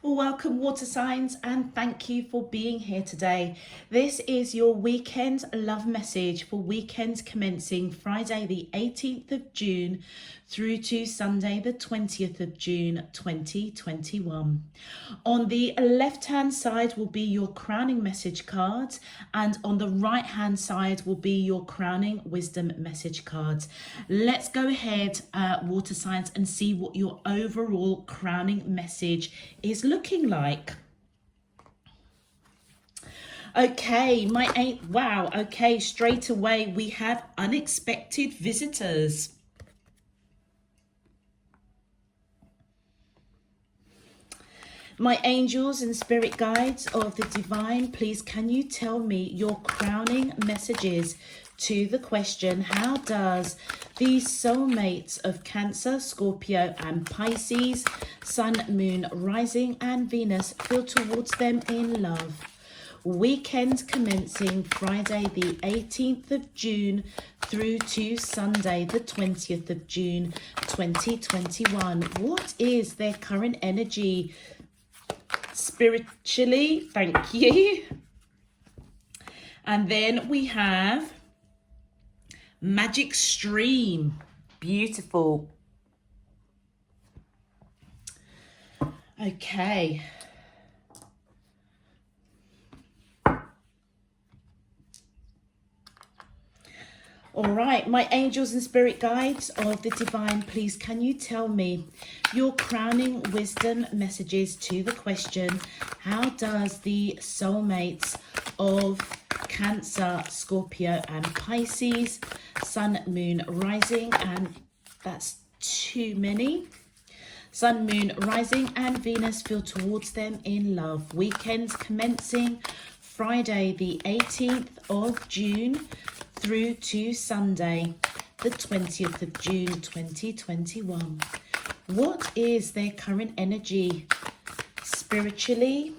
Welcome, water signs, and thank you for being here today. This is your weekend love message for weekends commencing Friday the 18th of June through to Sunday the 20th of June 2021. On the left hand side will be your crowning message cards, and on the right hand side will be your crowning wisdom message cards. Let's go ahead, water signs, and see what your overall crowning message is looking like. Okay, wow, okay, straight away we have unexpected visitors. My angels and spirit guides of the divine, please can you tell me your crowning messages to the question, how does these soulmates of Cancer, Scorpio and Pisces, Sun, Moon, Rising and Venus feel towards them in love? Weekend commencing Friday the 18th of June through to Sunday the 20th of June 2021. What is their current energy spiritually? Thank you. And then we have Magic Stream. Beautiful. Okay. All right, my angels and spirit guides of the divine, please can you tell me your crowning wisdom messages to the question, how does the soulmates of Cancer, Scorpio and Pisces, Sun, Moon, Rising, and that's too many, Sun, Moon, Rising and Venus feel towards them in love? Weekends commencing Friday the 18th of June through to Sunday the 20th of June 2021. What is their current energy spiritually,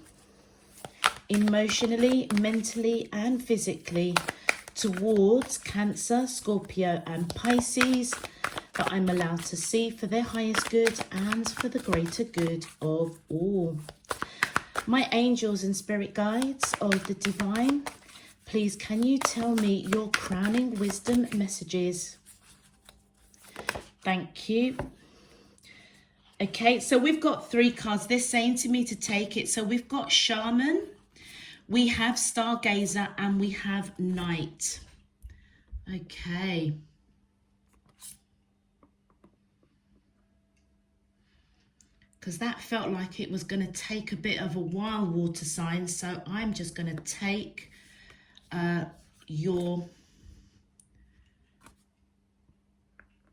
emotionally, mentally and physically towards Cancer, Scorpio and Pisces that I'm allowed to see for their highest good and for the greater good of all? My angels and spirit guides of the divine, please can you tell me your crowning wisdom messages? Thank you. Okay, so we've got 3 cards. They're saying to me to take it. So we've got Shaman, we have Stargazer, and we have Knight. Okay. Because that felt like it was going to take a bit of a while, water signs. So I'm just going to take your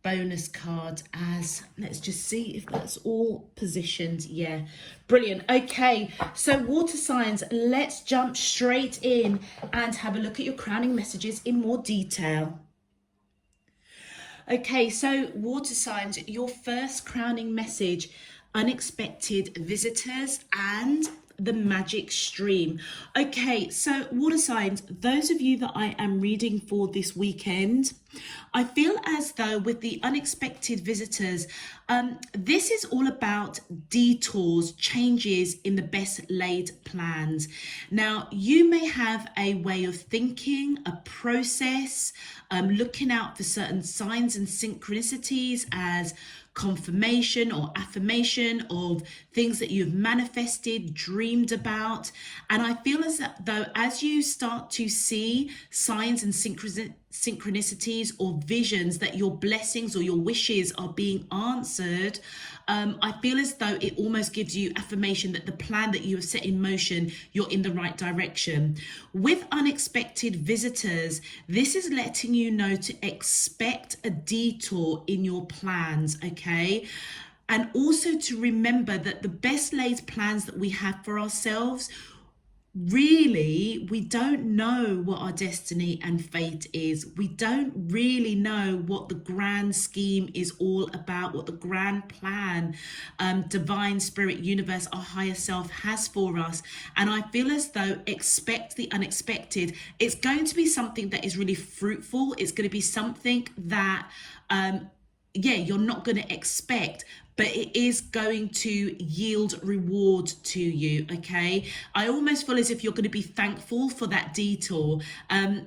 bonus card as, let's just see if that's all positioned. Yeah, brilliant. Okay, so water signs, let's jump straight in and have a look at your crowning messages in more detail. Okay, so water signs, your first crowning message, unexpected visitors and the magic stream. Okay, so water signs, those of you that I am reading for this weekend, I feel as though with the unexpected visitors, this is all about detours, changes in the best laid plans. Now, you may have a way of thinking, a process, looking out for certain signs and synchronicities as confirmation or affirmation of things that you've manifested, dreamed about. And I feel as though as you start to see signs and synchronicities or visions that your blessings or your wishes are being answered, I feel as though it almost gives you affirmation that the plan that you have set in motion, you're in the right direction. With unexpected visitors, this is letting you know to expect a detour in your plans, okay? And also to remember that the best laid plans that we have for ourselves, really, we don't know what our destiny and fate is. We don't really know what the grand scheme is all about, what the grand plan, divine spirit, universe, our higher self has for us. And I feel as though expect the unexpected. It's going to be something that is really fruitful. It's going to be something that yeah, you're not going to expect, but it is going to yield reward to you. Okay, I almost feel as if you're going to be thankful for that detour.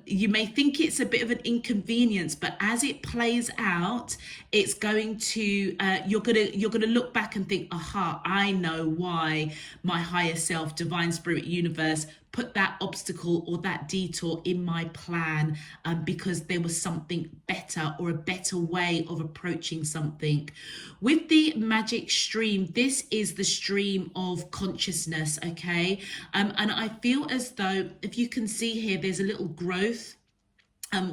You may think it's a bit of an inconvenience, but as it plays out, it's going to you're gonna look back and think, aha, I know why my higher self, divine spirit, universe put that obstacle or that detour in my plan, because there was something better or a better way of approaching something. With the magic stream, this is the stream of consciousness, okay? And I feel as though, if you can see here, there's a little growth.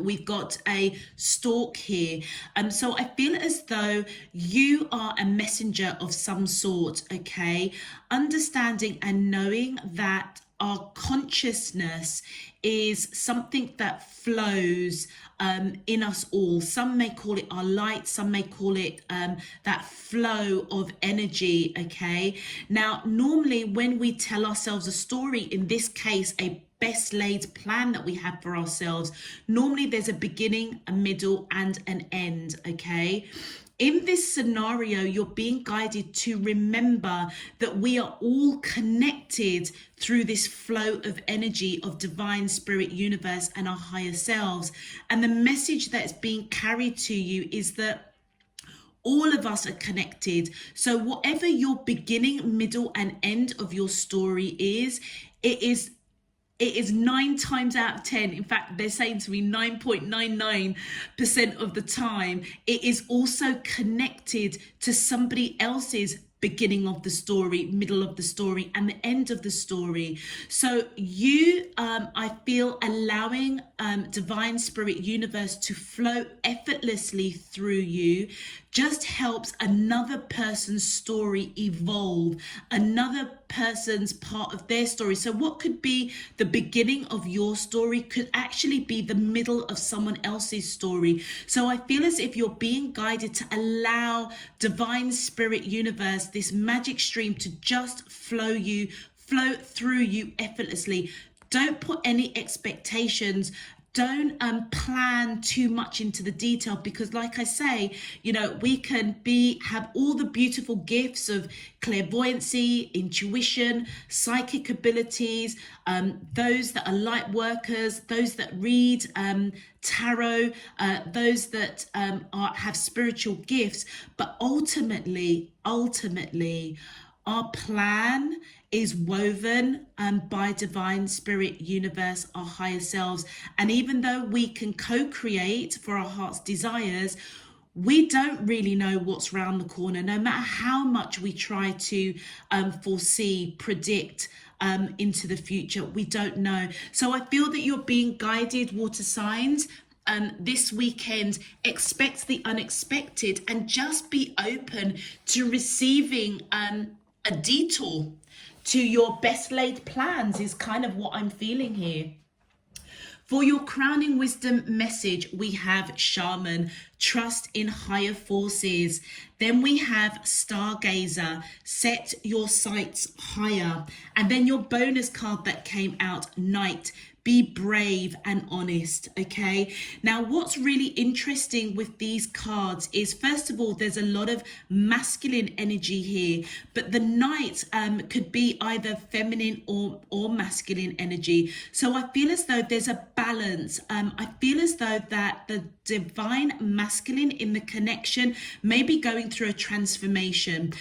We've got a stalk here. So I feel as though you are a messenger of some sort, okay? Understanding and knowing that our consciousness is something that flows in us all. Some may call it our light, some may call it that flow of energy, okay? Now, normally when we tell ourselves a story, in this case, a best laid plan that we have for ourselves, normally there's a beginning, a middle, and an end, okay? In this scenario, you're being guided to remember that we are all connected through this flow of energy of divine spirit, universe, and our higher selves. And the message that's being carried to you is that all of us are connected. So whatever your beginning, middle, and end of your story is, it is 9 times out of 10. In fact, they're saying to me 9.99% of the time, it is also connected to somebody else's beginning of the story, middle of the story, and the end of the story. So you, I feel, allowing divine spirit, universe to flow effortlessly through you just helps another person's story evolve, another person's part of their story. So what could be the beginning of your story could actually be the middle of someone else's story. So I feel as if you're being guided to allow divine spirit, universe, this magic stream to just flow through you effortlessly. Don't put any expectations. Don't plan too much into the detail, because like I say, you know, we can have all the beautiful gifts of clairvoyancy, intuition, psychic abilities, those that are light workers, those that read tarot, those that have spiritual gifts, but ultimately our plan is woven by divine spirit, universe, our higher selves. And even though we can co-create for our heart's desires, we don't really know what's round the corner, no matter how much we try to foresee, predict into the future. We don't know. So I feel that you're being guided, water signs. This weekend, expect the unexpected and just be open to receiving a detour to your best laid plans is kind of what I'm feeling here. For your crowning wisdom message, we have Shaman, trust in higher forces. Then we have Stargazer, set your sights higher. And then your bonus card that came out, Knight, be brave and honest, okay? Now, what's really interesting with these cards is, first of all, there's a lot of masculine energy here, but the Knight could be either feminine or masculine energy. So I feel as though there's a balance. I feel as though that the divine masculine in the connection may be going through a transformation.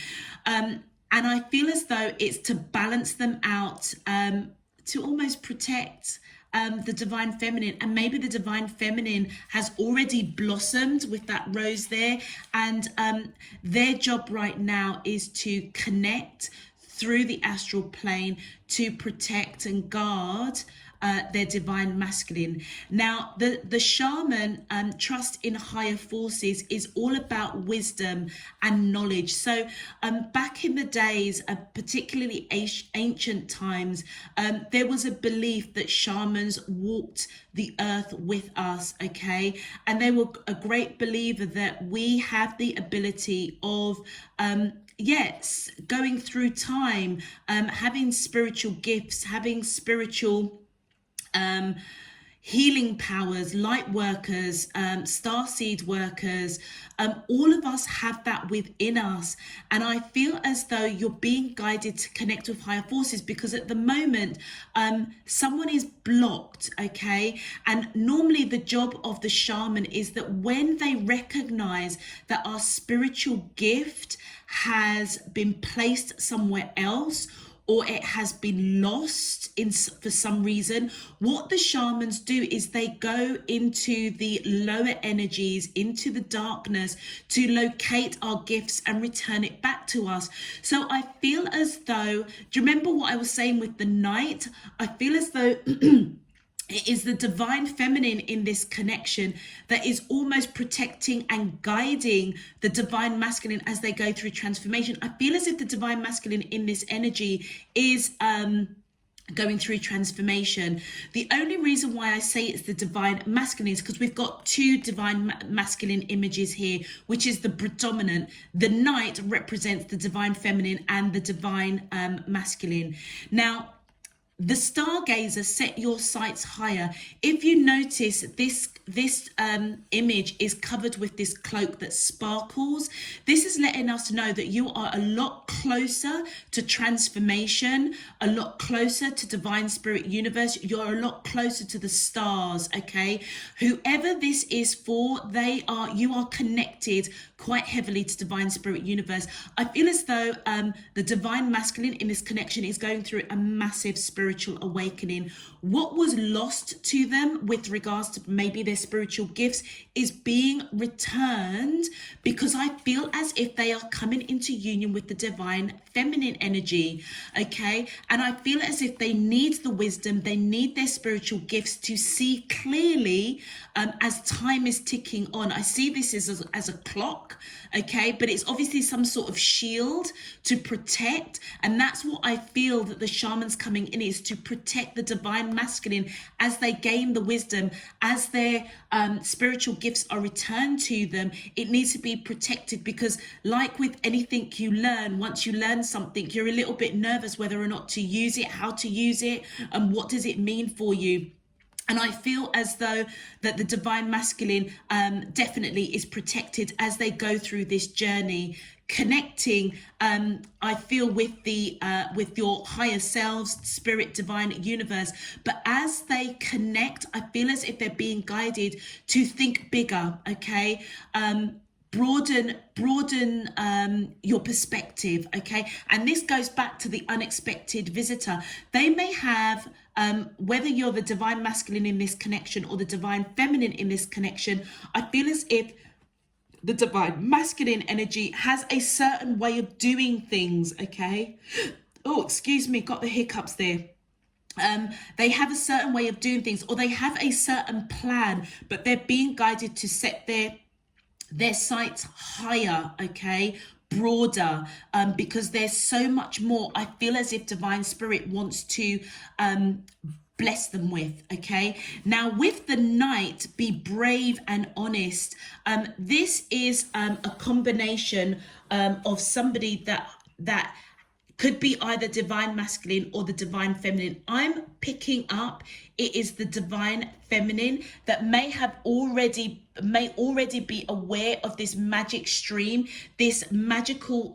And I feel as though it's to balance them out, to almost protect the divine feminine. And maybe the divine feminine has already blossomed with that rose there, and their job right now is to connect through the astral plane to protect and guard their divine masculine. Now, the shaman, trust in higher forces, is all about wisdom and knowledge. So back in the days, particularly ancient times, there was a belief that shamans walked the earth with us, okay? And they were a great believer that we have the ability of yes, going through time, having spiritual gifts, having spiritual healing powers, light workers, starseed workers. All of us have that within us. And I feel as though you're being guided to connect with higher forces, because at the moment, someone is blocked, okay? And normally the job of the shaman is that when they recognize that our spiritual gift has been placed somewhere else, or it has been lost for some reason, what the shamans do is they go into the lower energies, into the darkness, to locate our gifts and return it back to us. So I feel as though, do you remember what I was saying with the knight? I feel as though it is the divine feminine in this connection that is almost protecting and guiding the divine masculine as they go through transformation. I feel as if the divine masculine in this energy is going through transformation. The only reason why I say it's the divine masculine is because we've got two divine masculine images here, which is the predominant. The knight represents the divine feminine and the divine masculine. Now, the stargazer, set your sights higher. If you notice, this image is covered with this cloak that sparkles. This is letting us know that you are a lot closer to transformation, a lot closer to divine spirit universe. You're a lot closer to the stars, okay? Whoever this is for, you are connected quite heavily to divine spirit universe. I feel as though the divine masculine in this connection is going through a massive spiritual awakening. What was lost to them with regards to maybe their spiritual gifts is being returned, because I feel as if they are coming into union with the divine feminine energy, okay? And I feel as if they need the wisdom, they need their spiritual gifts to see clearly as time is ticking on. I see this as a clock, okay? But it's obviously some sort of shield to protect, and that's what I feel that the shaman's coming in is, to protect the divine masculine as they gain the wisdom, as their spiritual gifts are returned to them. It needs to be protected, because like with anything you learn, once you learn something, you're a little bit nervous whether or not to use it, how to use it, and what does it mean for you. And I feel as though that the divine masculine definitely is protected as they go through this journey, connecting, I feel, with your higher selves, spirit, divine universe. But as they connect, I feel as if they're being guided to think bigger, okay? Broaden your perspective, okay? And this goes back to the unexpected visitor. They may have, whether you're the divine masculine in this connection or the divine feminine in this connection, I feel as if the divine masculine energy has a certain way of doing things, okay? Oh, excuse me, got the hiccups there. They have a certain way of doing things, or they have a certain plan, but they're being guided to set their sights higher, okay, broader, because there's so much more I feel as if divine spirit wants to bless them with, okay? Now with the knight, be brave and honest. This is a combination of somebody that could be either divine masculine or the divine feminine. I'm picking up it is the divine feminine that may already be aware of this magic stream, this magical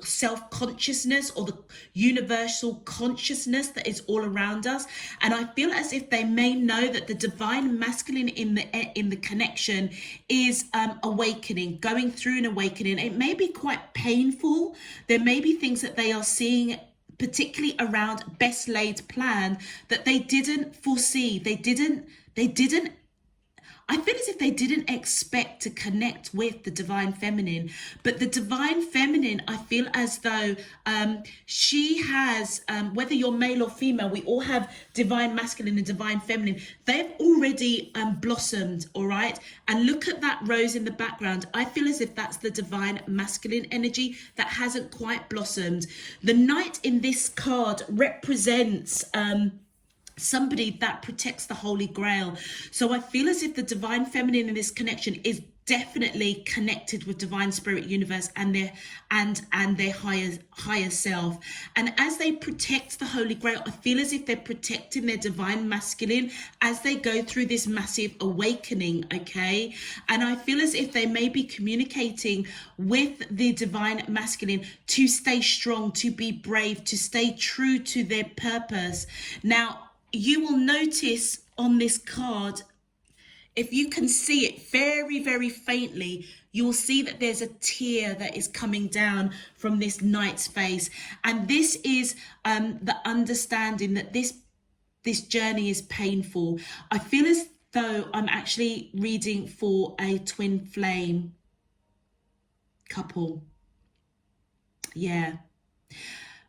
self-consciousness, or the universal consciousness that is all around us. And I feel as if they may know that the divine masculine in the connection is awakening, going through an awakening. It may be quite painful. There may be things that they are seeing, particularly around best laid plan, that they didn't foresee. They didn't I feel as if they didn't expect to connect with the divine feminine. But the divine feminine, I feel as though she has, whether you're male or female, we all have divine masculine and divine feminine. They've already blossomed, all right? And look at that rose in the background. I feel as if that's the divine masculine energy that hasn't quite blossomed. The knight in this card represents somebody that protects the Holy Grail. So I feel as if the divine feminine in this connection is definitely connected with divine spirit universe and their higher self. And as they protect the Holy Grail, I feel as if they're protecting their divine masculine as they go through this massive awakening. Okay, and I feel as if they may be communicating with the divine masculine to stay strong, to be brave, to stay true to their purpose. Now you will notice on this card, if you can see it very, very faintly, you'll see that there's a tear that is coming down from this knight's face. And this is the understanding that this journey is painful. I feel as though I'm actually reading for a twin flame couple. Yeah.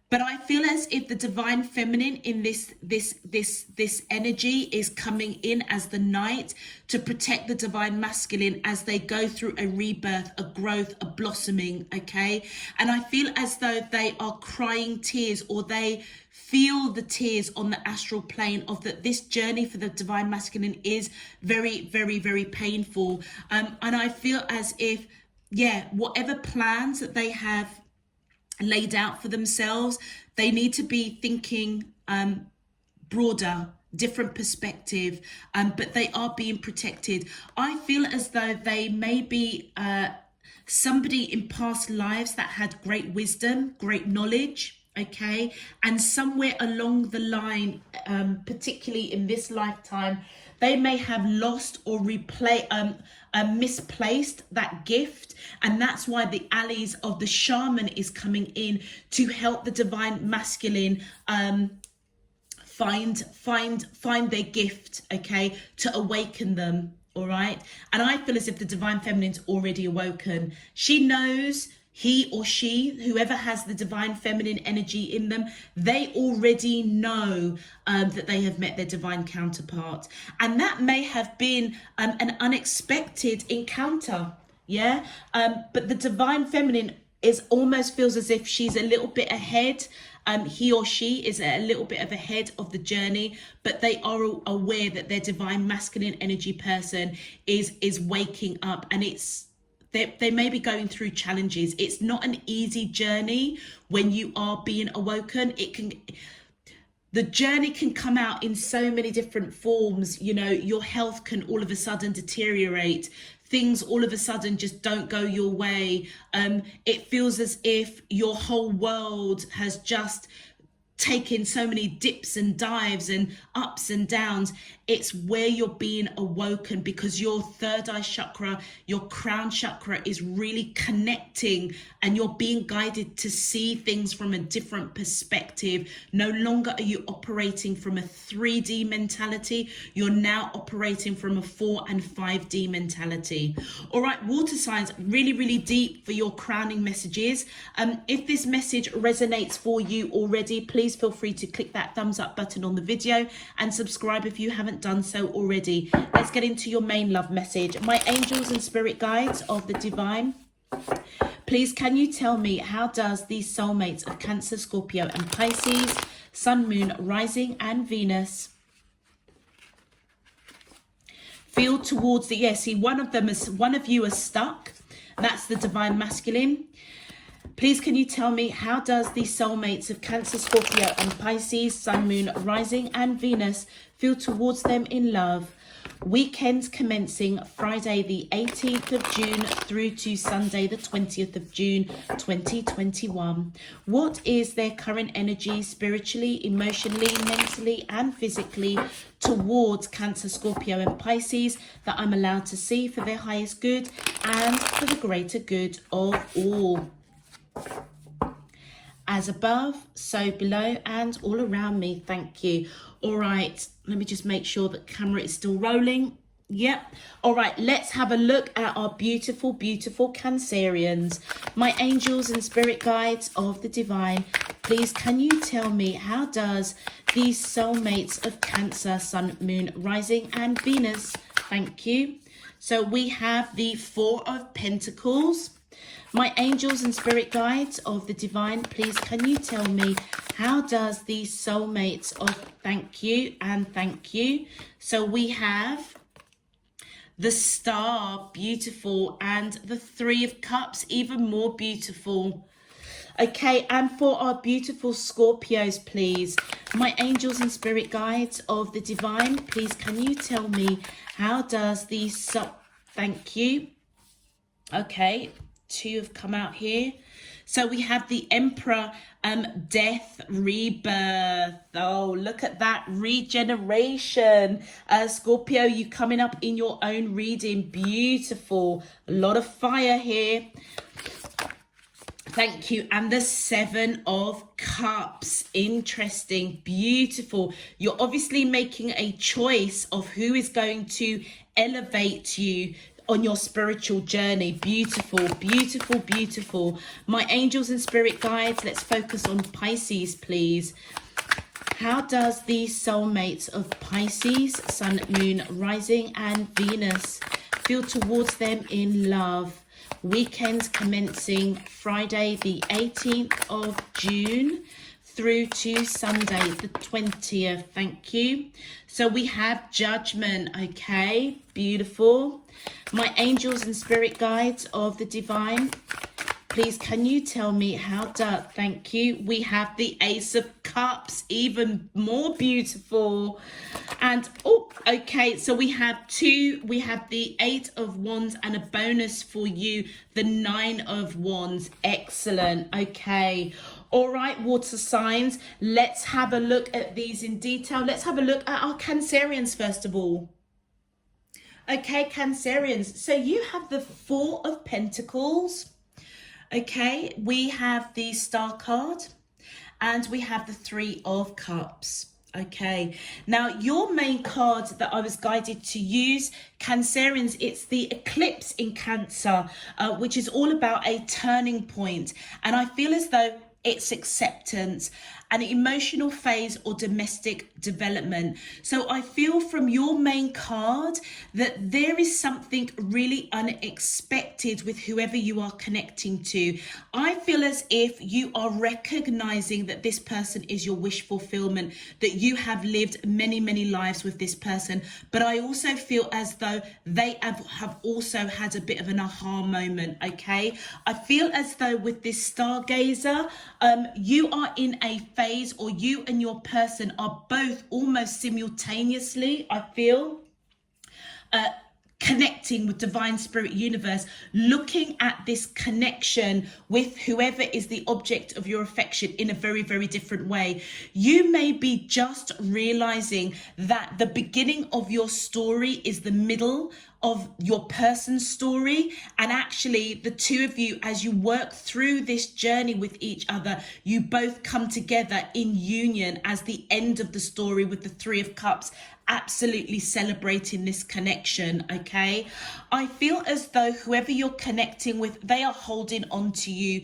But I feel as if the divine feminine in this energy is coming in as the knight to protect the divine masculine as they go through a rebirth, a growth, a blossoming, okay? And I feel as though they are crying tears, or they feel the tears on the astral plane of that this journey for the divine masculine is very, very, very painful. And I feel as if, yeah, whatever plans that they have laid out for themselves, they need to be thinking broader, different perspective, but they are being protected. I feel as though they may be somebody in past lives that had great wisdom, great knowledge, okay, and somewhere along the line, particularly in this lifetime, they may have lost or misplaced that gift, and that's why the allies of the shaman is coming in to help the divine masculine find their gift, okay, to awaken them. All right, and I feel as if the divine feminine's already awoken. She knows, he or she, whoever has the divine feminine energy in them, they already know that they have met their divine counterpart. And that may have been an unexpected encounter, yeah? But the divine feminine almost feels as if she's a little bit ahead. He or she is a little bit of ahead of the journey, but they are aware that their divine masculine energy person is waking up, and they may be going through challenges. It's not an easy journey when you are being awoken. The journey can come out in so many different forms. You know, your health can all of a sudden deteriorate. Things all of a sudden just don't go your way. It feels as if your whole world has just taken so many dips and dives and ups and downs. It's where you're being awoken, because your third eye chakra, your crown chakra, is really connecting, and you're being guided to see things from a different perspective. No longer are you operating from a 3D mentality. You're now operating from a 4 and 5D mentality. All right, water signs, really, really deep for your crowning messages. If this message resonates for you already, please feel free to click that thumbs up button on the video and subscribe if you haven't done so already. Let's get into your main love message. My angels and spirit guides of the divine, please can you tell me, how does these soulmates of Cancer, Scorpio and Pisces, Sun, Moon, Rising and Venus feel towards the, see, one of you are stuck. That's the divine masculine. Please can you tell me, how does the soulmates of Cancer, Scorpio and Pisces, Sun, Moon, Rising and Venus feel towards them in love? Weekends commencing Friday the 18th of June through to Sunday the 20th of June 2021. What is their current energy spiritually, emotionally, mentally and physically towards Cancer, Scorpio and Pisces that I'm allowed to see for their highest good and for the greater good of all? As above, so below and all around me. Thank you. All right, let me just make sure that camera is still rolling. Yep. All right, let's have a look at our beautiful, beautiful Cancerians. My angels and spirit guides of the divine, please can you tell me, how does these soulmates of Cancer, Sun, Moon, Rising and Venus, thank you. So we have the Four of Pentacles, My angels and spirit guides of the divine, please can you tell me, how does the soulmates of thank you and thank you? So we have the Star, beautiful, and the Three of Cups, even more beautiful. Okay, and for our beautiful Scorpios, please, my angels and spirit guides of the divine, please can you tell me, how does the thank you. Okay, two have come out here. So we have the Emperor, death, rebirth. Oh, look at that, regeneration. Scorpio, you coming up in your own reading. Beautiful. A lot of fire here. Thank you. And the Seven of Cups. Interesting. Beautiful. You're obviously making a choice of who is going to elevate you on your spiritual journey. Beautiful, beautiful, beautiful. My angels and spirit guides, let's focus on Pisces, please. How does the soulmates of Pisces, Sun, Moon, Rising, and Venus feel towards them in love? Weekends commencing Friday the 18th of June through to Sunday the 20th. Thank you. So we have Judgment. Okay, beautiful. My angels and spirit guides of the divine, please can you tell me, how does, thank you, we have the Ace of Cups, even more beautiful. And oh, okay, so we have the Eight of Wands, and a bonus for you, the Nine of Wands. Excellent. Okay, all right, water signs, let's have a look at these in detail. Let's have a look at our Cancerians first of all. Okay, Cancerians, so you have the Four of Pentacles. Okay, we have the Star card, and we have the Three of Cups. Okay, now your main card that I was guided to use, Cancerians, it's the eclipse in Cancer, which is all about a turning point. And I feel as though it's acceptance, an emotional phase, or domestic development. So I feel from your main card that there is something really unexpected with whoever you are connecting to. I feel as if you are recognizing that this person is your wish fulfillment, that you have lived many, many lives with this person. But I also feel as though they have also had a bit of an aha moment, okay? I feel as though with this stargazer, you are in a phase, or you and your person are both almost simultaneously, I feel, connecting with divine spirit universe, looking at this connection with whoever is the object of your affection in a very, very different way. You may be just realizing that the beginning of your story is the middle of your person's story, and actually the two of you, as you work through this journey with each other, you both come together in union as the end of the story with the Three of Cups, absolutely celebrating this connection. Okay, I feel as though whoever you're connecting with, they are holding on to you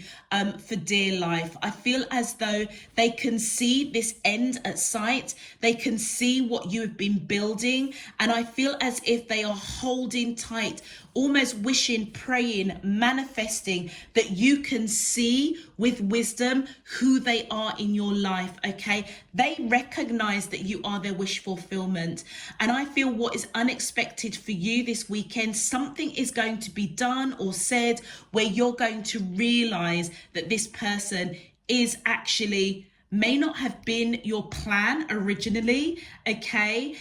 for dear life. I feel as though they can see this end at sight, they can see what you have been building, and I feel as if they are holding tight, almost wishing, praying, manifesting that you can see with wisdom who they are in your life. Okay, they recognize that you are their wish fulfillment, and I feel what is unexpected for you this weekend, something is going to be done or said where you're going to realize that this person is actually, may not have been your plan originally, okay,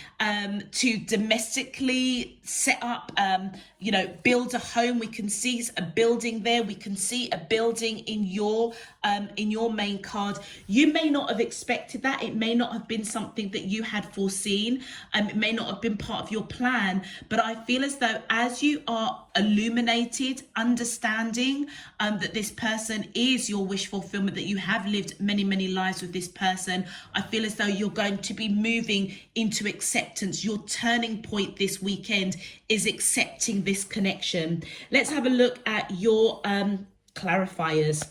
to domestically set up, build a home. We can see a building there. We can see a building in your main card. You may not have expected that. It may not have been something that you had foreseen. It may not have been part of your plan, but I feel as though as you are illuminated, understanding that this person is your wish fulfillment, that you have lived many, many lives with this person, I feel as though you're going to be moving into acceptance. Your turning point this weekend is accepting this connection. Let's have a look at your clarifiers.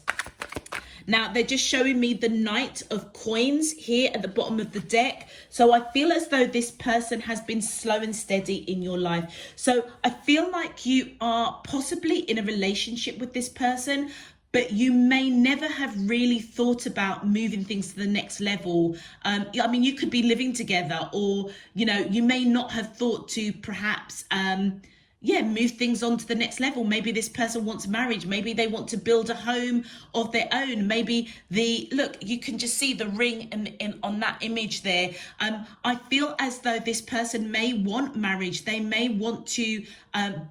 Now, they're just showing me the Knight of Coins here at the bottom of the deck. So I feel as though this person has been slow and steady in your life. So I feel like you are possibly in a relationship with this person, but you may never have really thought about moving things to the next level. I mean, you could be living together, or, you know, you may not have thought to perhaps move things on to the next level. Maybe this person wants marriage. Maybe they want to build a home of their own. Maybe look, you can just see the ring on that image there. I feel as though this person may want marriage. They may want to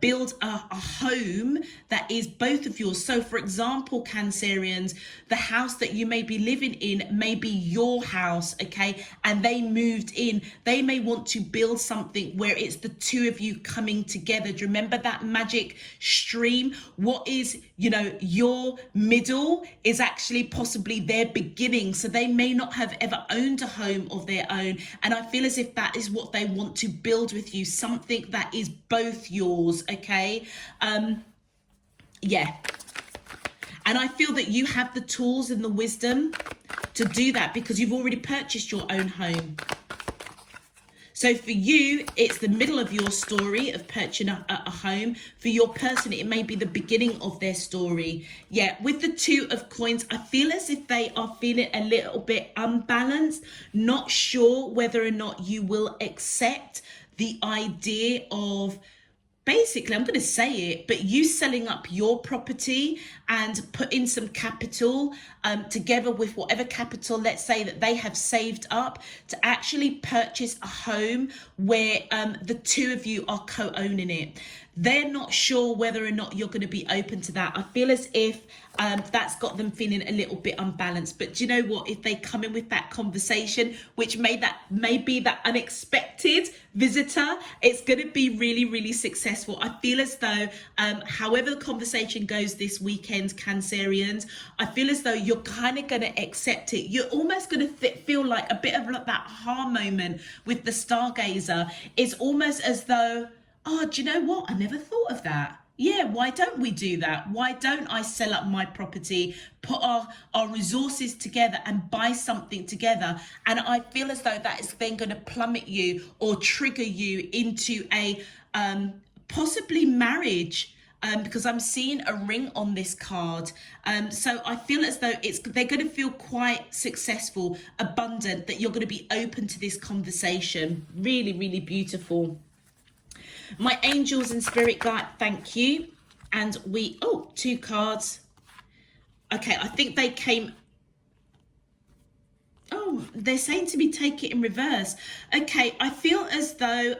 build a home that is both of yours. So for example, Cancerians, the house that you may be living in may be your house, okay? And they moved in. They may want to build something where it's the two of you coming together. Do you remember that magic stream? What is, you know, your middle is actually possibly their beginning. So they may not have ever owned a home of their own. And I feel as if that is what they want to build with you, something that is both yours, okay? Yeah. And I feel that you have the tools and the wisdom to do that because you've already purchased your own home. So for you, it's the middle of your story of purchasing a home. For your person, it may be the beginning of their story. Yeah, with the Two of Coins, I feel as if they are feeling a little bit unbalanced, not sure whether or not you will accept the idea of, basically, I'm going to say it, but you selling up your property and putting some capital together with whatever capital, let's say, that they have saved up to actually purchase a home where the two of you are co-owning it. They're not sure whether or not you're going to be open to that. I feel as if that's got them feeling a little bit unbalanced. But do you know what? If they come in with that conversation, which may be that unexpected visitor, it's going to be really, really successful. I feel as though, however the conversation goes this weekend, Cancerians, I feel as though you're kind of going to accept it. You're almost going to feel like a bit of like that aha moment with the Stargazer. It's almost as though, oh, do you know what? I never thought of that. Yeah, why don't we do that? Why don't I sell up my property, put our resources together and buy something together? And I feel as though that is then going to plummet you or trigger you into a possibly marriage. Because I'm seeing a ring on this card. So I feel as though they're going to feel quite successful, abundant, that you're going to be open to this conversation. Really, really beautiful. My angels and spirit guide, thank you. And two cards. Okay, I think they came. Oh, they're saying to me take it in reverse. Okay, I feel as though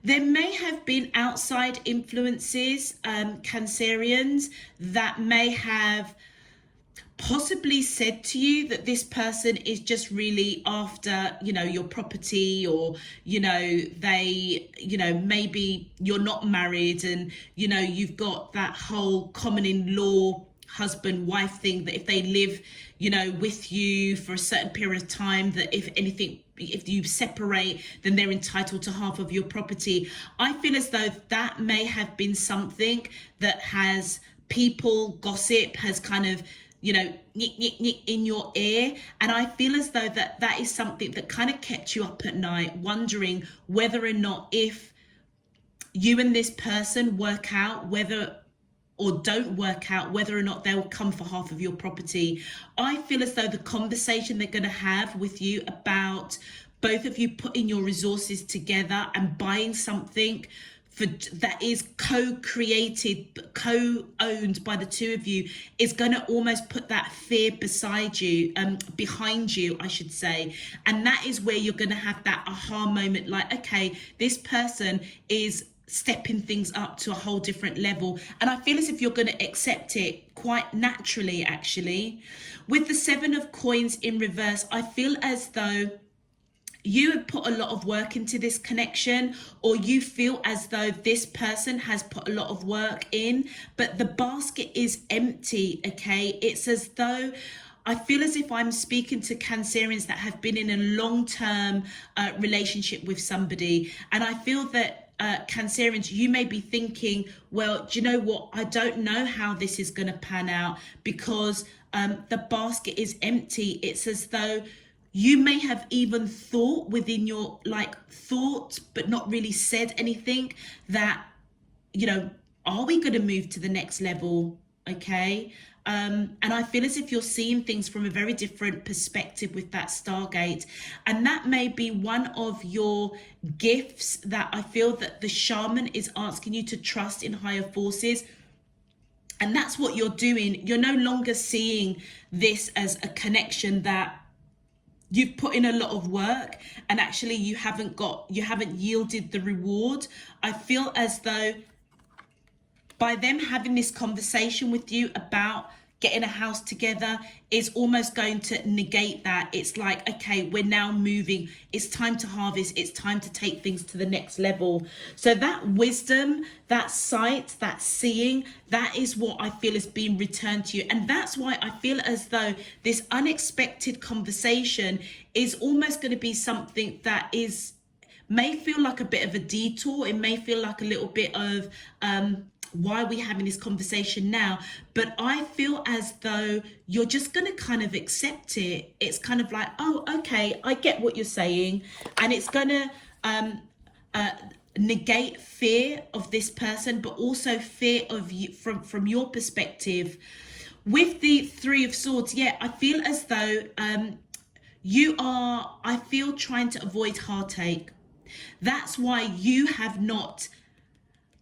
there may have been outside influences, Cancerians, that may have possibly said to you that this person is just really after, you know, your property, or, you know, they, you know, maybe you're not married and, you know, you've got that whole common in law husband wife thing, that if they live, you know, with you for a certain period of time, that if you separate, then they're entitled to half of your property. I feel as though that may have been something that has gossip has kind of, you know, nick in your ear. And I feel as though that is something that kind of kept you up at night, wondering whether or not, if you and this person work out, don't work out, whether or not they'll come for half of your property. I feel as though the conversation they're going to have with you about both of you putting your resources together and buying something that is co-created, co-owned by the two of you, is going to almost put that fear behind you, I should say. And that is where you're going to have that aha moment, like, okay, this person is stepping things up to a whole different level. And I feel as if you're going to accept it quite naturally, actually. With the Seven of Coins in reverse, I feel as though you have put a lot of work into this connection, or you feel as though this person has put a lot of work in, but the basket is empty, okay? It's as though, I feel as if I'm speaking to Cancerians that have been in a long-term relationship with somebody, and I feel that Cancerians, you may be thinking, well, do you know what? I don't know how this is going to pan out, because the basket is empty. It's as though you may have even thought within your thought, but not really said anything that, are we going to move to the next level? Okay. And I feel as if you're seeing things from a very different perspective with that Stargate. And that may be one of your gifts that I feel that the shaman is asking you to trust in higher forces. And that's what you're doing. You're no longer seeing this as a connection that you've put in a lot of work and actually you haven't yielded the reward. I feel as though by them having this conversation with you about getting a house together is almost going to negate that. It's like, okay, we're now moving. It's time to harvest. It's time to take things to the next level. So that wisdom, that sight, that seeing, that is what I feel is being returned to you. And that's why I feel as though this unexpected conversation is almost going to be something that may feel like a bit of a detour. It may feel like a little bit of, why are we having this conversation now? But I feel as though you're just going to kind of accept it. It's kind of like, oh, okay, I get what you're saying. And it's going to negate fear of this person, but also fear of you from your perspective. With the Three of Swords, yeah, I feel as though you are, I feel, trying to avoid heartache. That's why you have not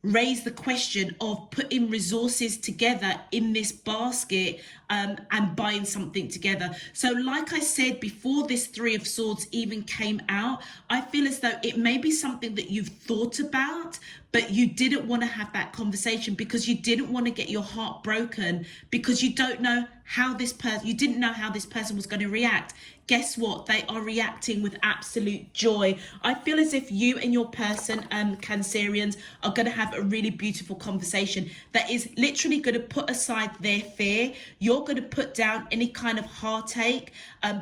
raise the question of putting resources together in this basket and buying something together. So like I said, before this Three of Swords even came out, I feel as though it may be something that you've thought about, but you didn't want to have that conversation because you didn't want to get your heart broken, because you didn't know how this person was going to react. Guess what? They are reacting with absolute joy. I feel as if you and your person, Cancerians, are going to have a really beautiful conversation that is literally going to put aside their fear. You're going to put down any kind of heartache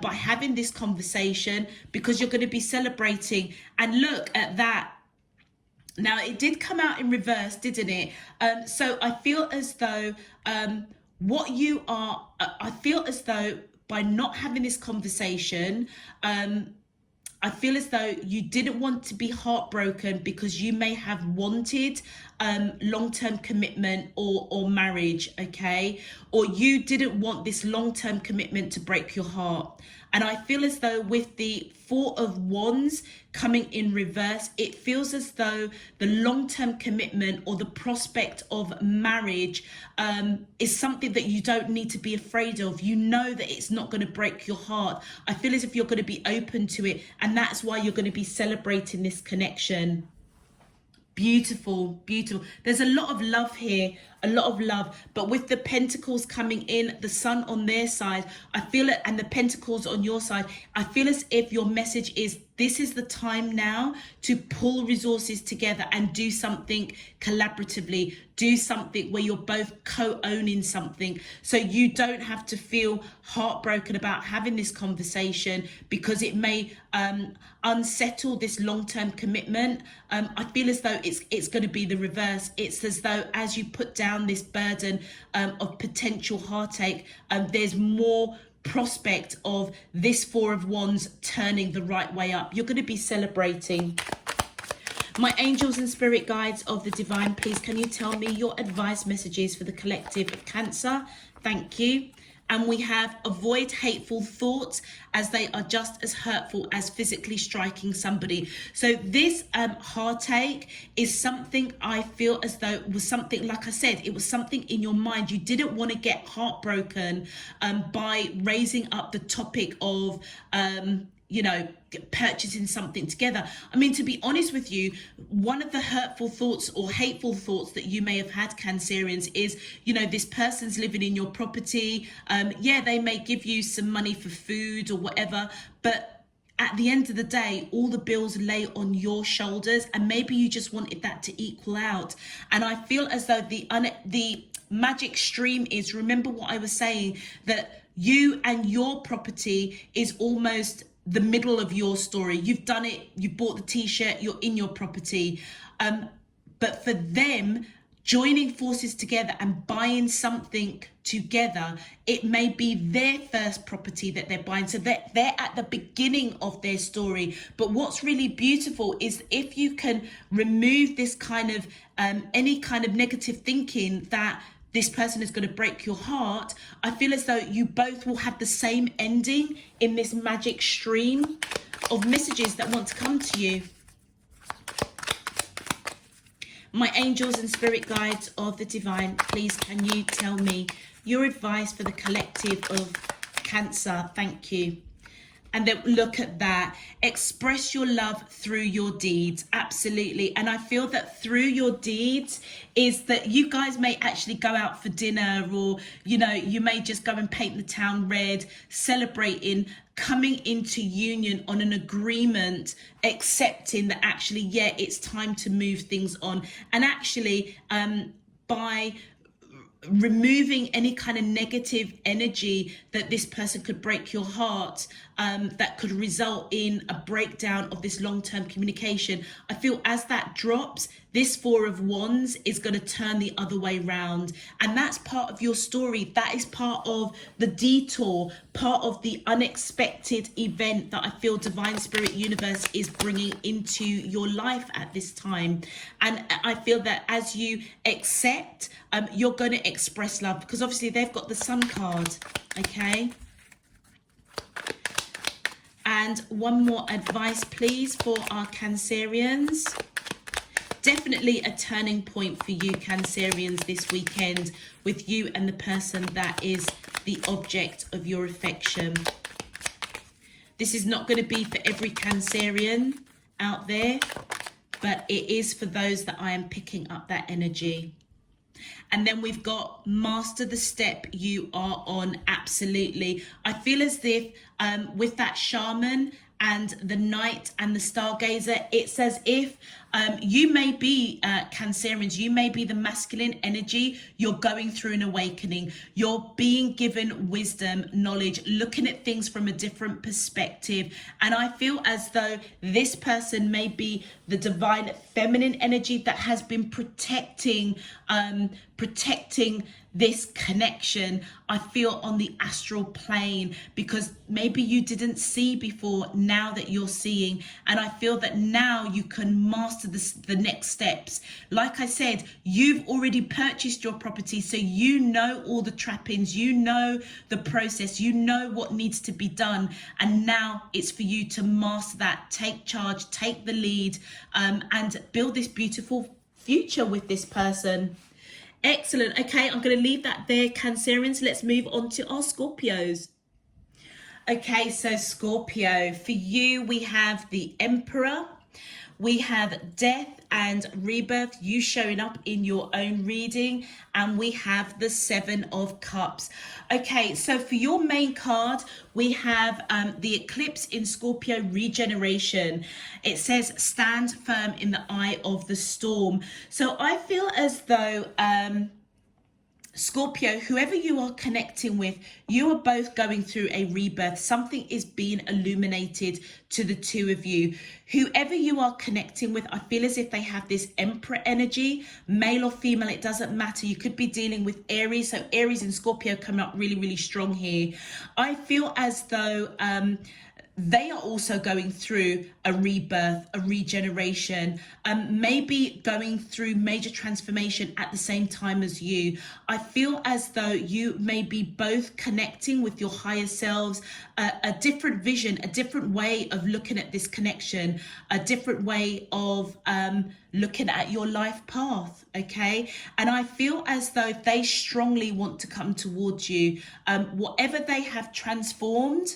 by having this conversation, because you're going to be celebrating. And look at that. Now, it did come out in reverse, didn't it? So I feel as though I feel as though by not having this conversation, I feel as though you didn't want to be heartbroken because you may have wanted long-term commitment or marriage, okay? Or you didn't want this long-term commitment to break your heart. And I feel as though with the Four of Wands coming in reverse, it feels as though the long-term commitment or the prospect of marriage is something that you don't need to be afraid of. You know that it's not going to break your heart. I feel as if you're going to be open to it. And that's why you're going to be celebrating this connection. Beautiful, beautiful. There's a lot of love here, a lot of love. But with the Pentacles coming in, the Sun on their side, I feel it, and the Pentacles on your side, I feel as if your message is, this is the time now to pull resources together and do something collaboratively, do something where you're both co-owning something. So you don't have to feel heartbroken about having this conversation because it may unsettle this long-term commitment. I feel as though it's going to be the reverse. It's as though as you put down this burden of potential heartache, there's more prospect of this Four of Wands turning the right way up. You're going to be celebrating. My angels and spirit guides of the divine, please can you tell me your advice messages for the collective of Cancer? Thank you. And we have avoid hateful thoughts, as they are just as hurtful as physically striking somebody. So this heartache is something I feel as though was something, like I said, it was something in your mind. You didn't want to get heartbroken by raising up the topic of purchasing something together. I mean, to be honest with you, one of the hurtful thoughts or hateful thoughts that you may have had, Cancerians, is, this person's living in your property. They may give you some money for food or whatever, but at the end of the day, all the bills lay on your shoulders, and maybe you just wanted that to equal out. And I feel as though the magic stream is, remember what I was saying, that you and your property is almost the middle of your story. You've done it, you bought the t-shirt, you're in your property. But for them, joining forces together and buying something together. It may be their first property that they're buying, so they're at the beginning of their story. But what's really beautiful is if you can remove this kind of any kind of negative thinking that this person is going to break your heart, I feel as though you both will have the same ending in this magic stream of messages that want to come to you. My angels and spirit guides of the divine, please can you tell me your advice for the collective of Cancer? Thank you. And then look at that. Express your love through your deeds. Absolutely. And I feel that through your deeds is that you guys may actually go out for dinner, or, you know, you may just go and paint the town red, celebrating, coming into union on an agreement, accepting that actually, yeah, it's time to move things on. And actually, by removing any kind of negative energy that this person could break your heart, that could result in a breakdown of this long-term communication. I feel as that drops, this Four of Wands is going to turn the other way round. And that's part of your story. That is part of the detour, part of the unexpected event that I feel Divine Spirit Universe is bringing into your life at this time. And I feel that as you accept, you're going to express love, because obviously they've got the Sun card, okay? And one more advice, please, for our Cancerians. Definitely a turning point for you, Cancerians, this weekend with you and the person that is the object of your affection. This is not going to be for every Cancerian out there, but it is for those that I am picking up that energy. And then we've got master the step you are on. Absolutely. I feel as if with that shaman and the knight and the stargazer, it's as if you may be Cancerians, you may be the masculine energy, you're going through an awakening, you're being given wisdom, knowledge, looking at things from a different perspective. And I feel as though this person may be the divine feminine energy that has been protecting this connection, I feel, on the astral plane, because maybe you didn't see before, now that you're seeing. And I feel that now you can master the next steps. Like I said, you've already purchased your property, so you know all the trappings, you know the process, you know what needs to be done. And now it's for you to master that, take charge, take the lead, and build this beautiful future with this person. Excellent. Okay, I'm going to leave that there, Cancerians. Let's move on to our Scorpios. Okay, so Scorpio, for you, we have the Emperor. We have death and rebirth, you showing up in your own reading. And we have the Seven of Cups. Okay, so for your main card, we have the eclipse in Scorpio, regeneration. It says, stand firm in the eye of the storm. So I feel as though Scorpio, whoever you are connecting with, you are both going through a rebirth. Something is being illuminated to the two of you. Whoever you are connecting with, I feel as if they have this Emperor energy, male or female, it doesn't matter. You could be dealing with Aries. So Aries and Scorpio come up really, really strong here. I feel as though they are also going through a rebirth, a regeneration, maybe going through major transformation at the same time as you. I feel as though you may be both connecting with your higher selves, a different vision, a different way of looking at this connection, a different way of looking at your life path, okay? And I feel as though they strongly want to come towards you. Whatever they have transformed,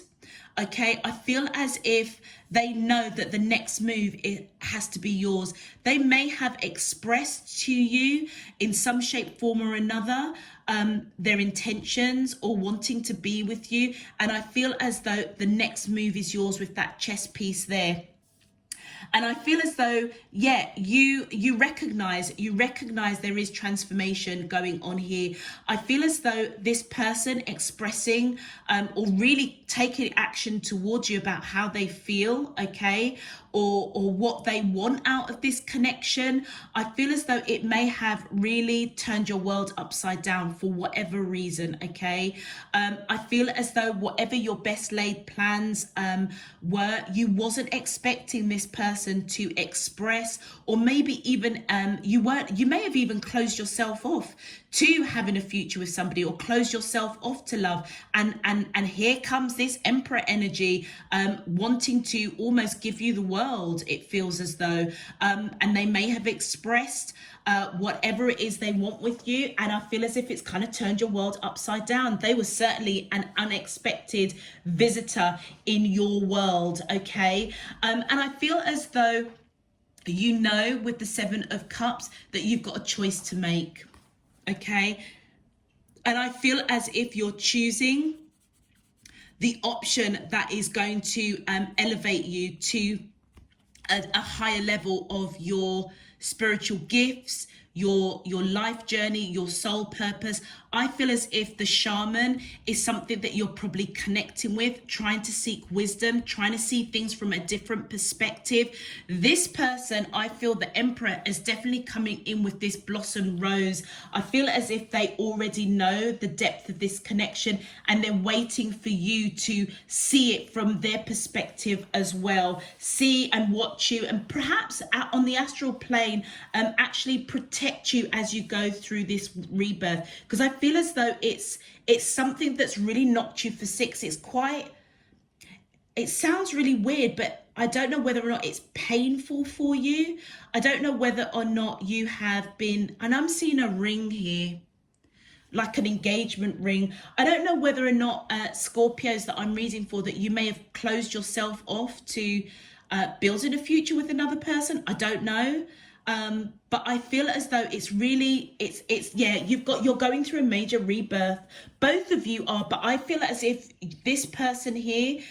okay, I feel as if they know that the next move, it has to be yours. They may have expressed to you in some shape, form or another their intentions or wanting to be with you. And I feel as though the next move is yours with that chess piece there. And I feel as though, yeah, you recognize there is transformation going on here. I feel as though this person expressing or really taking action towards you about how they feel, okay, or what they want out of this connection. I feel as though it may have really turned your world upside down for whatever reason, okay? I feel as though whatever your best laid plans were, you wasn't expecting this person to express, or maybe even you may have even closed yourself off to having a future with somebody, or close yourself off to love, and here comes this Emperor energy, wanting to almost give you the world, it feels as though, and they may have expressed whatever it is they want with you, and I feel as if it's kind of turned your world upside down. They were certainly an unexpected visitor in your world, okay? And I feel as though, you know, with the Seven of Cups, that you've got a choice to make, okay? And I feel as if you're choosing the option that is going to elevate you to a higher level of your spiritual gifts, your life journey, your soul purpose. I feel as if the shaman is something that you're probably connecting with, trying to seek wisdom, trying to see things from a different perspective. This person, I feel the Emperor is definitely coming in with this blossom rose. I feel as if they already know the depth of this connection, and they're waiting for you to see it from their perspective as well. See and watch you, and perhaps on the astral plane, actually protect you as you go through this rebirth. Because I feel as though it's something that's really knocked you for six. It sounds really weird, but I don't know whether or not it's painful for you. I don't know whether or not you have been, and I'm seeing a ring here, like an engagement ring. I don't know whether or not Scorpios that I'm reading for, that you may have closed yourself off to building a future with another person. I don't know. But I feel as though it's really, you're going through a major rebirth. Both of you are, but I feel as if this person here,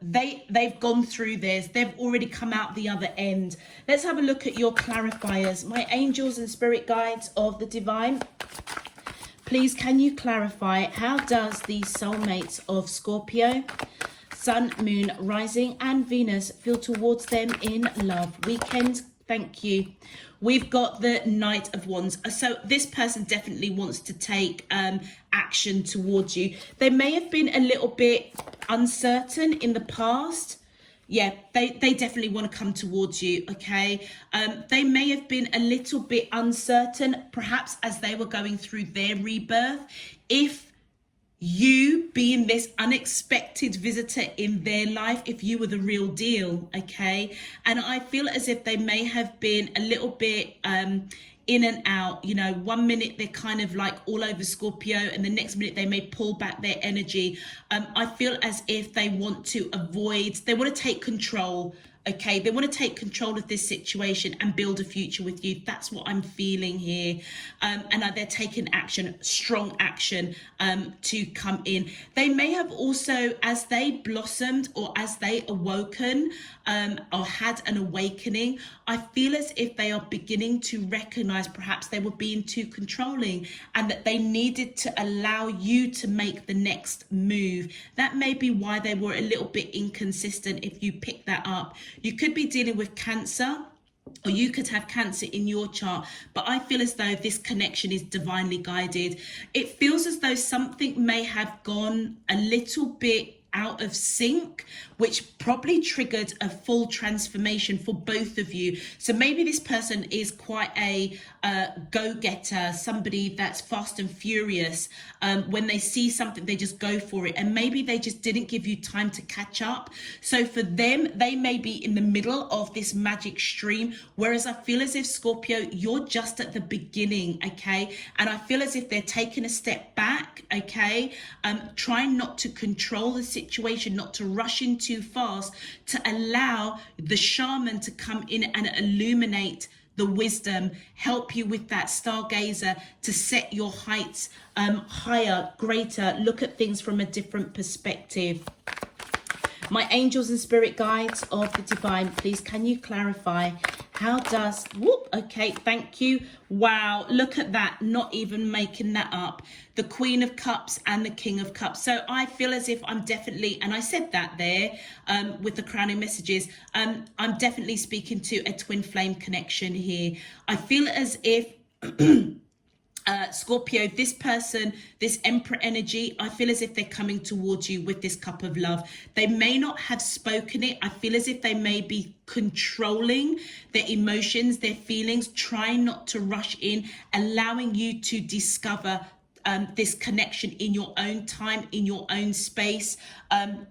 they've gone through theirs. They've already come out the other end. Let's have a look at your clarifiers. My angels and spirit guides of the divine, please, can you clarify, how does the soulmates of Scorpio, Sun, Moon, Rising and Venus feel towards them in love? Weekend. Thank you. We've got the Knight of Wands. So this person definitely wants to take action towards you. They may have been a little bit uncertain in the past. Yeah, they definitely want to come towards you, okay? They may have been a little bit uncertain, perhaps as they were going through their rebirth. If you being this unexpected visitor in their life, if you were the real deal, okay? And I feel as if they may have been a little bit in and out. You know, 1 minute they're kind of like all over Scorpio, and the next minute they may pull back their energy. I feel as if they want to avoid, they want to take control. Okay, they want to take control of this situation and build a future with you. That's what I'm feeling here. And they're taking action, strong action, to come in. They may have also, as they blossomed or as they awoken, or had an awakening, I feel as if they are beginning to recognize perhaps they were being too controlling, and that they needed to allow you to make the next move. That may be why they were a little bit inconsistent. If you pick that up, you could be dealing with Cancer, or you could have Cancer in your chart, but I feel as though this connection is divinely guided. It feels as though something may have gone a little bit out of sync, which probably triggered a full transformation for both of you. So maybe this person is quite a go-getter, somebody that's fast and furious. When they see something, they just go for it, and maybe they just didn't give you time to catch up. So for them, they may be in the middle of this magic stream, whereas I feel as if, Scorpio, you're just at the beginning, okay? And I feel as if they're taking a step back, okay? Trying not to control the situation, not to rush in too fast, to allow the shaman to come in and illuminate the wisdom, help you with that stargazer to set your heights higher, greater, look at things from a different perspective. My angels and spirit guides of the divine, please, can you clarify, How does, whoop, okay, thank you. Wow, look at that, not even making that up. The Queen of Cups and the King of Cups. So I feel as if I'm definitely, and I said that there with the crowning messages, I'm definitely speaking to a twin flame connection here. I feel as if Scorpio, this person, this Emperor energy, I feel as if they're coming towards you with this cup of love. They may not have spoken it. I feel as if they may be controlling their emotions, their feelings, trying not to rush in, allowing you to discover this connection in your own time, in your own space,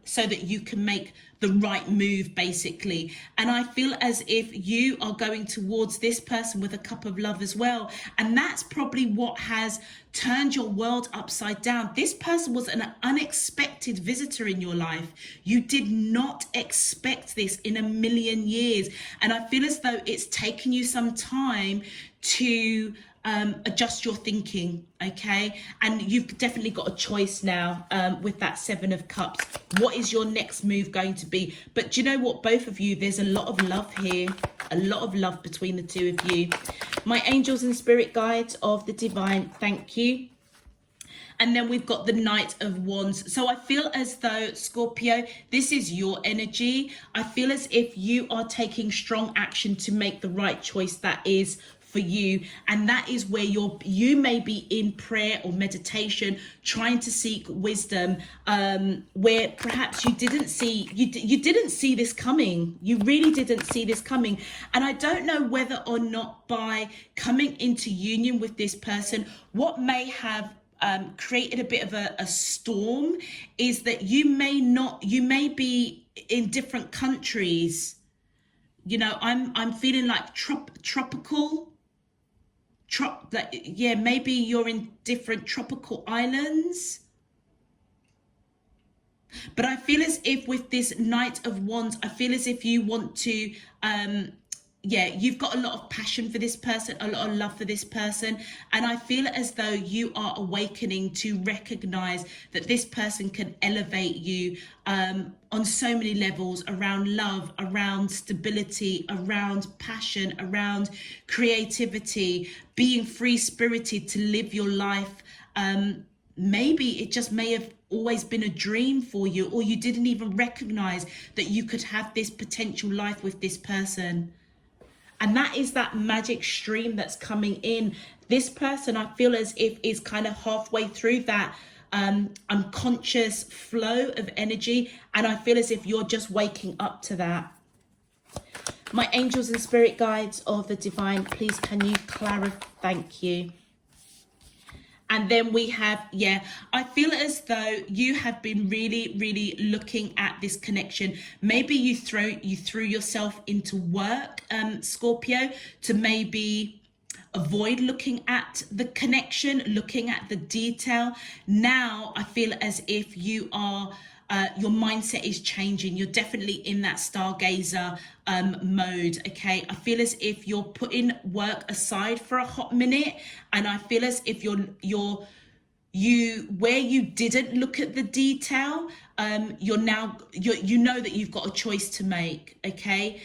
so that you can make the right move, basically. And I feel as if you are going towards this person with a cup of love as well. And that's probably what has turned your world upside down. This person was an unexpected visitor in your life. You did not expect this in a million years. And I feel as though it's taken you some time to adjust your thinking, okay? And you've definitely got a choice now with that Seven of Cups. What is your next move going to be? But do you know what, both of you, there's a lot of love here, a lot of love between the two of you. My angels and spirit guides of the divine, thank you. And then we've got the Knight of Wands. So I feel as though, Scorpio, this is your energy. I feel as if you are taking strong action to make the right choice that is for you, and that is where you may be in prayer or meditation, trying to seek wisdom, where perhaps you didn't see this coming. You really didn't see this coming. And I don't know whether or not by coming into union with this person, what may have created a bit of a storm is that you may be in different countries. You know, I'm feeling like tropical. Yeah, maybe you're in different tropical islands. But I feel as if with this Knight of Wands, I feel as if you want to, you've got a lot of passion for this person, a lot of love for this person. And I feel as though you are awakening to recognize that this person can elevate you on so many levels, around love, around stability, around passion, around creativity, being free-spirited to live your life. Maybe it just may have always been a dream for you, or you didn't even recognize that you could have this potential life with this person. And that is that magic stream that's coming in. This person, I feel as if, is kind of halfway through that unconscious flow of energy. And I feel as if you're just waking up to that. My angels and spirit guides of the divine, please can you clarify? Thank you. And then we have, I feel as though you have been really, really looking at this connection. Maybe you threw yourself into work, Scorpio, to maybe avoid looking at the connection, looking at the detail. Now I feel as if you are, your mindset is changing. You're definitely in that stargazer mode, okay? I feel as if you're putting work aside for a hot minute, and I feel as if where you didn't look at the detail, you know that you've got a choice to make, okay?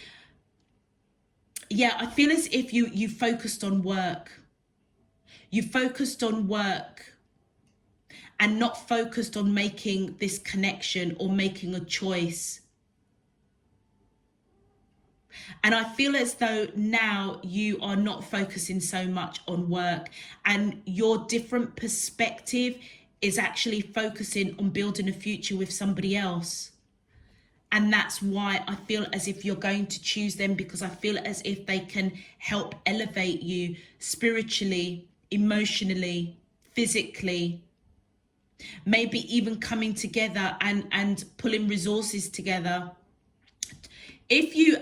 Yeah, I feel as if you focused on work. You focused on work and not focused on making this connection or making a choice. And I feel as though now you are not focusing so much on work, and your different perspective is actually focusing on building a future with somebody else. And that's why I feel as if you're going to choose them, because I feel as if they can help elevate you spiritually, emotionally, physically. Maybe even coming together and pulling resources together. If you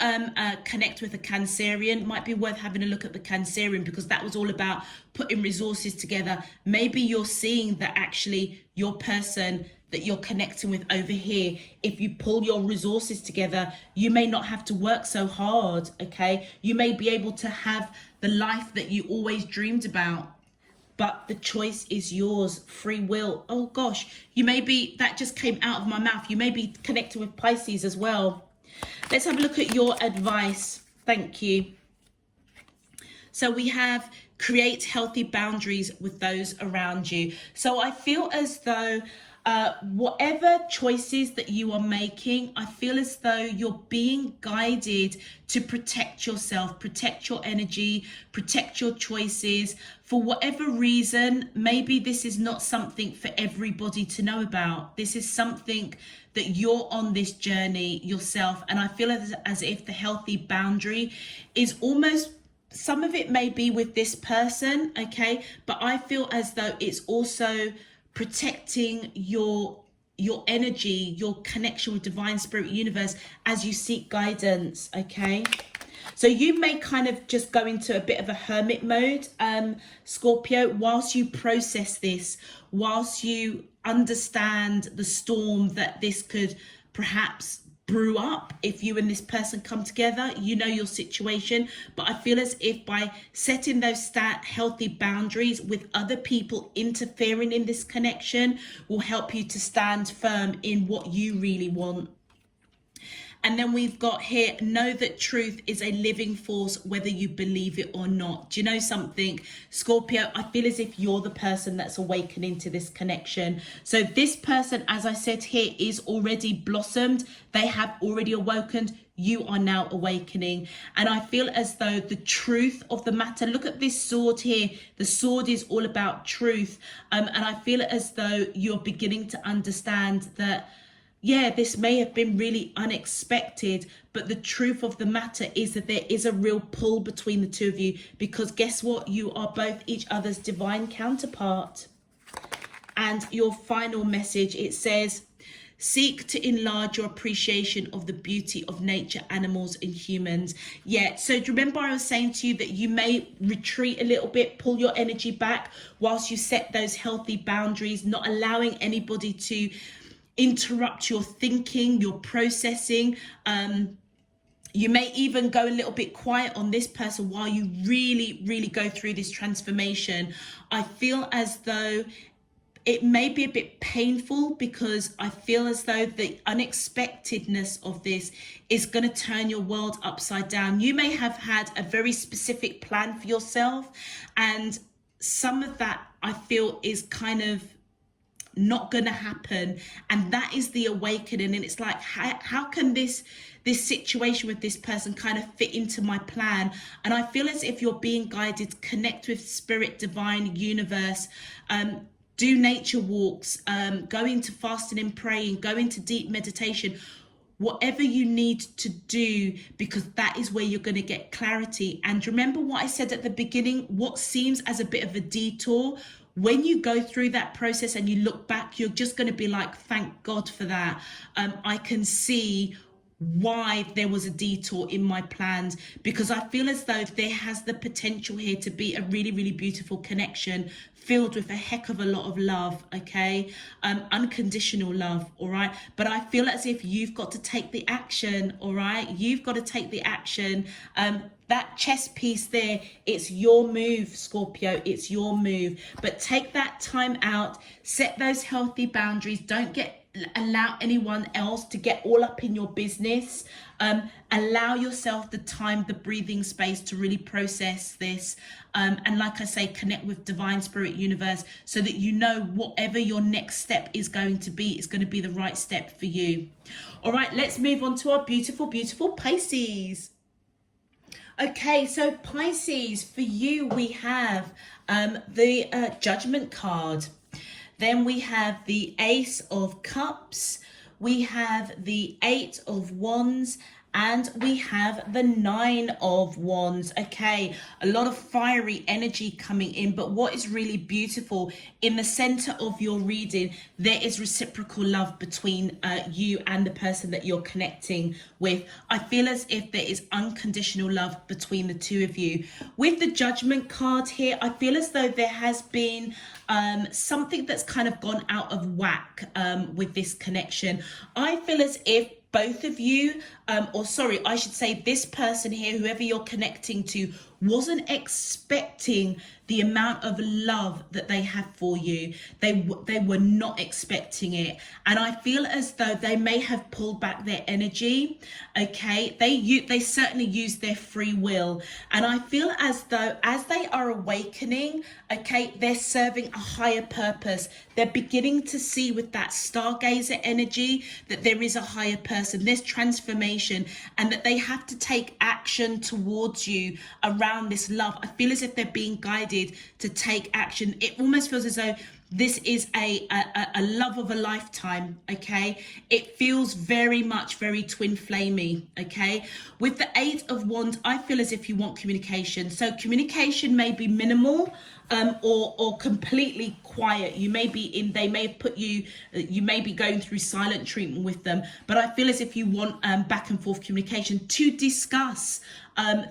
connect with a Cancerian, might be worth having a look at the Cancerian, because that was all about putting resources together. Maybe you're seeing that actually your person that you're connecting with over here, if you pull your resources together, you may not have to work so hard, okay? You may be able to have the life that you always dreamed about. But the choice is yours, free will. Oh gosh, you may be, that just came out of my mouth. You may be connected with Pisces as well. Let's have a look at your advice. Thank you. So we have create healthy boundaries with those around you. So I feel as though whatever choices that you are making, I feel as though you're being guided to protect yourself, protect your energy, protect your choices. For whatever reason, maybe this is not something for everybody to know about. This is something that you're on this journey yourself. And I feel as if the healthy boundary is almost, some of it may be with this person, okay? But I feel as though it's also protecting your energy, your connection with divine spirit universe as you seek guidance, okay? So you may kind of just go into a bit of a hermit mode, Scorpio, whilst you process this, whilst you understand the storm that this could perhaps brew up if you and this person come together. You know your situation, but I feel as if by setting those healthy boundaries with other people interfering in this connection will help you to stand firm in what you really want. And then we've got here, know that truth is a living force, whether you believe it or not. Do you know something, Scorpio? I feel as if you're the person that's awakening to this connection. So this person, as I said here, is already blossomed. They have already awoken. You are now awakening. And I feel as though the truth of the matter, look at this sword here. The sword is all about truth. And I feel as though you're beginning to understand that, yeah, this may have been really unexpected, but the truth of the matter is that there is a real pull between the two of you, because guess what? You are both each other's divine counterpart. And your final message, it says, seek to enlarge your appreciation of the beauty of nature, animals and humans. Yeah, so do you remember I was saying to you that you may retreat a little bit, pull your energy back whilst you set those healthy boundaries, not allowing anybody to interrupt your thinking, your processing. You may even go a little bit quiet on this person while you really go through this transformation. I feel as though it may be a bit painful, because I feel as though the unexpectedness of this is going to turn your world upside down. You may have had a very specific plan for yourself, and some of that I feel is kind of not gonna happen, and that is the awakening. And it's like, how can this situation with this person kind of fit into my plan? And I feel as if you're being guided, connect with spirit, divine, universe, do nature walks, go into fasting and praying, go into deep meditation, whatever you need to do, because that is where you're going to get clarity. And remember what I said at the beginning, what seems as a bit of a detour, when you go through that process and you look back, you're just going to be like, thank God for that. I can see why there was a detour in my plans, because I feel as though there has the potential here to be a really beautiful connection filled with a heck of a lot of love, okay? Unconditional love, all right? But I feel as if you've got to take the action, all right? You've got to take the action. That chess piece there, it's your move, Scorpio, it's your move. But take that time out, set those healthy boundaries. Don't allow anyone else to get all up in your business. Allow yourself the time, the breathing space to really process this. And like I say, connect with divine spirit universe, so that you know whatever your next step is going to be, it's going to be the right step for you. All right, let's move on to our beautiful Pisces. Okay, so Pisces, for you, we have the Judgment card. Then we have the Ace of Cups. We have the Eight of Wands. And we have the Nine of Wands. Okay, a lot of fiery energy coming in. But what is really beautiful, in the center of your reading, there is reciprocal love between you and the person that you're connecting with. I feel as if there is unconditional love between the two of you. With the Judgment card here, I feel as though there has been something that's kind of gone out of whack with this connection. I feel as if both of you, or sorry, I should say this person here, whoever you're connecting to, wasn't expecting the amount of love that they have for you. They were not expecting it, and I feel as though they may have pulled back their energy. Okay, they certainly use their free will, and I feel as though as they are awakening, okay, they're serving a higher purpose. They're beginning to see with that stargazer energy that there is a higher person, there's transformation, and that they have to take action towards you around this love. I feel as if they're being guided to take action. It almost feels as though this is a love of a lifetime. Okay, it feels very much very twin flamey. Okay, with the 8 of Wands, I feel as if you want communication. So communication may be minimal, or completely quiet. You may be in, they may have put you, you may be going through silent treatment with them, but I feel as if you want back and forth communication to discuss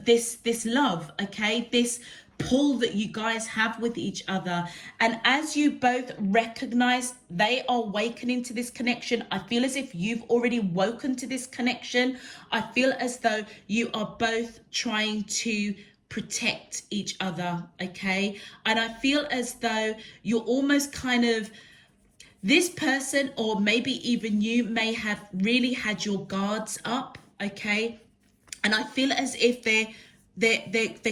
this love. Okay, this pull that you guys have with each other, and as you both recognize they are awakening to this connection, I feel as if you've already woken to this connection. I feel as though you are both trying to protect each other. Okay, and I feel as though you're almost kind of, this person, or maybe even you, may have really had your guards up. Okay, and I feel as if they're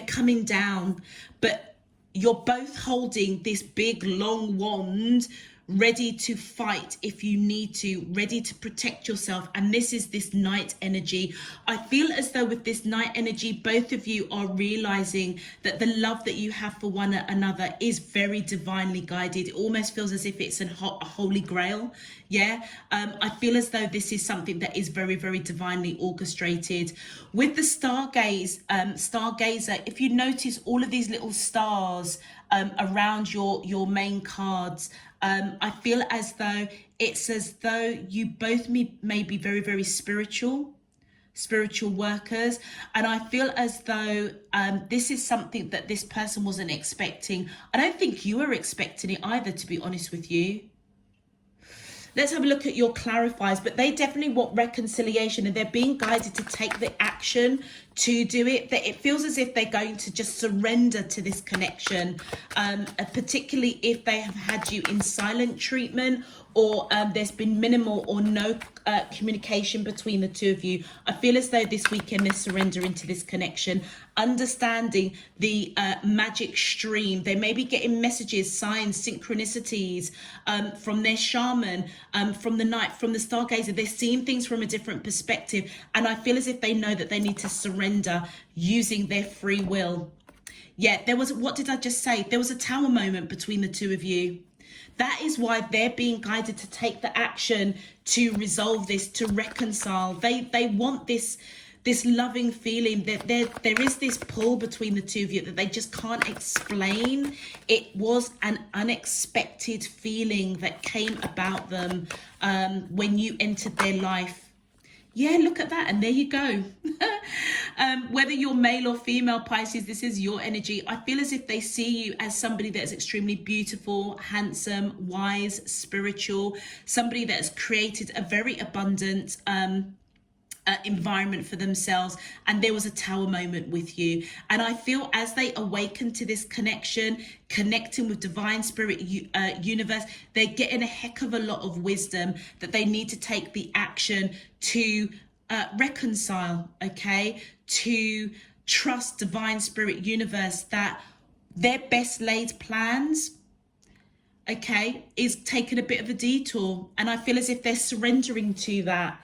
coming down, but you're both holding this big long wand, ready to fight if you need to, ready to protect yourself. And this is this night energy. I feel as though with this night energy, both of you are realizing that the love that you have for one another is very divinely guided. It almost feels as if it's a holy grail. Yeah, I feel as though this is something that is very, very divinely orchestrated. With the stargazer, if you notice all of these little stars around your main cards, I feel as though it's as though you both may be very, very spiritual workers, and I feel as though this is something that this person wasn't expecting. I don't think you were expecting it either, to be honest with you. Let's have a look at your clarifiers, but they definitely want reconciliation, and they're being guided to take the action to do it. That it feels as if they're going to just surrender to this connection, particularly if they have had you in silent treatment, or there's been minimal or no communication between the two of you. I feel as though this weekend they're surrendering to this connection, understanding the magic stream. They may be getting messages, signs, synchronicities from their shaman, from the night, from the stargazer. They're seeing things from a different perspective, and I feel as if they know that they need to surrender using their free will. Yeah, there was, what did I just say? There was a tower moment between the two of you. That is why they're being guided to take the action to resolve this, to reconcile. They want this loving feeling, that there is this pull between the two of you that they just can't explain. It was an unexpected feeling that came about them when you entered their life. Yeah, look at that, and there you go. Whether you're male or female, Pisces, this is your energy. I feel as if they see you as somebody that is extremely beautiful, handsome, wise, spiritual, somebody that has created a very abundant environment for themselves, and there was a tower moment with you. And I feel as they awaken to this connection, connecting with divine spirit, universe, they're getting a heck of a lot of wisdom that they need to take the action to reconcile. Okay, to trust divine spirit, universe, that their best laid plans, okay, is taking a bit of a detour, and I feel as if they're surrendering to that.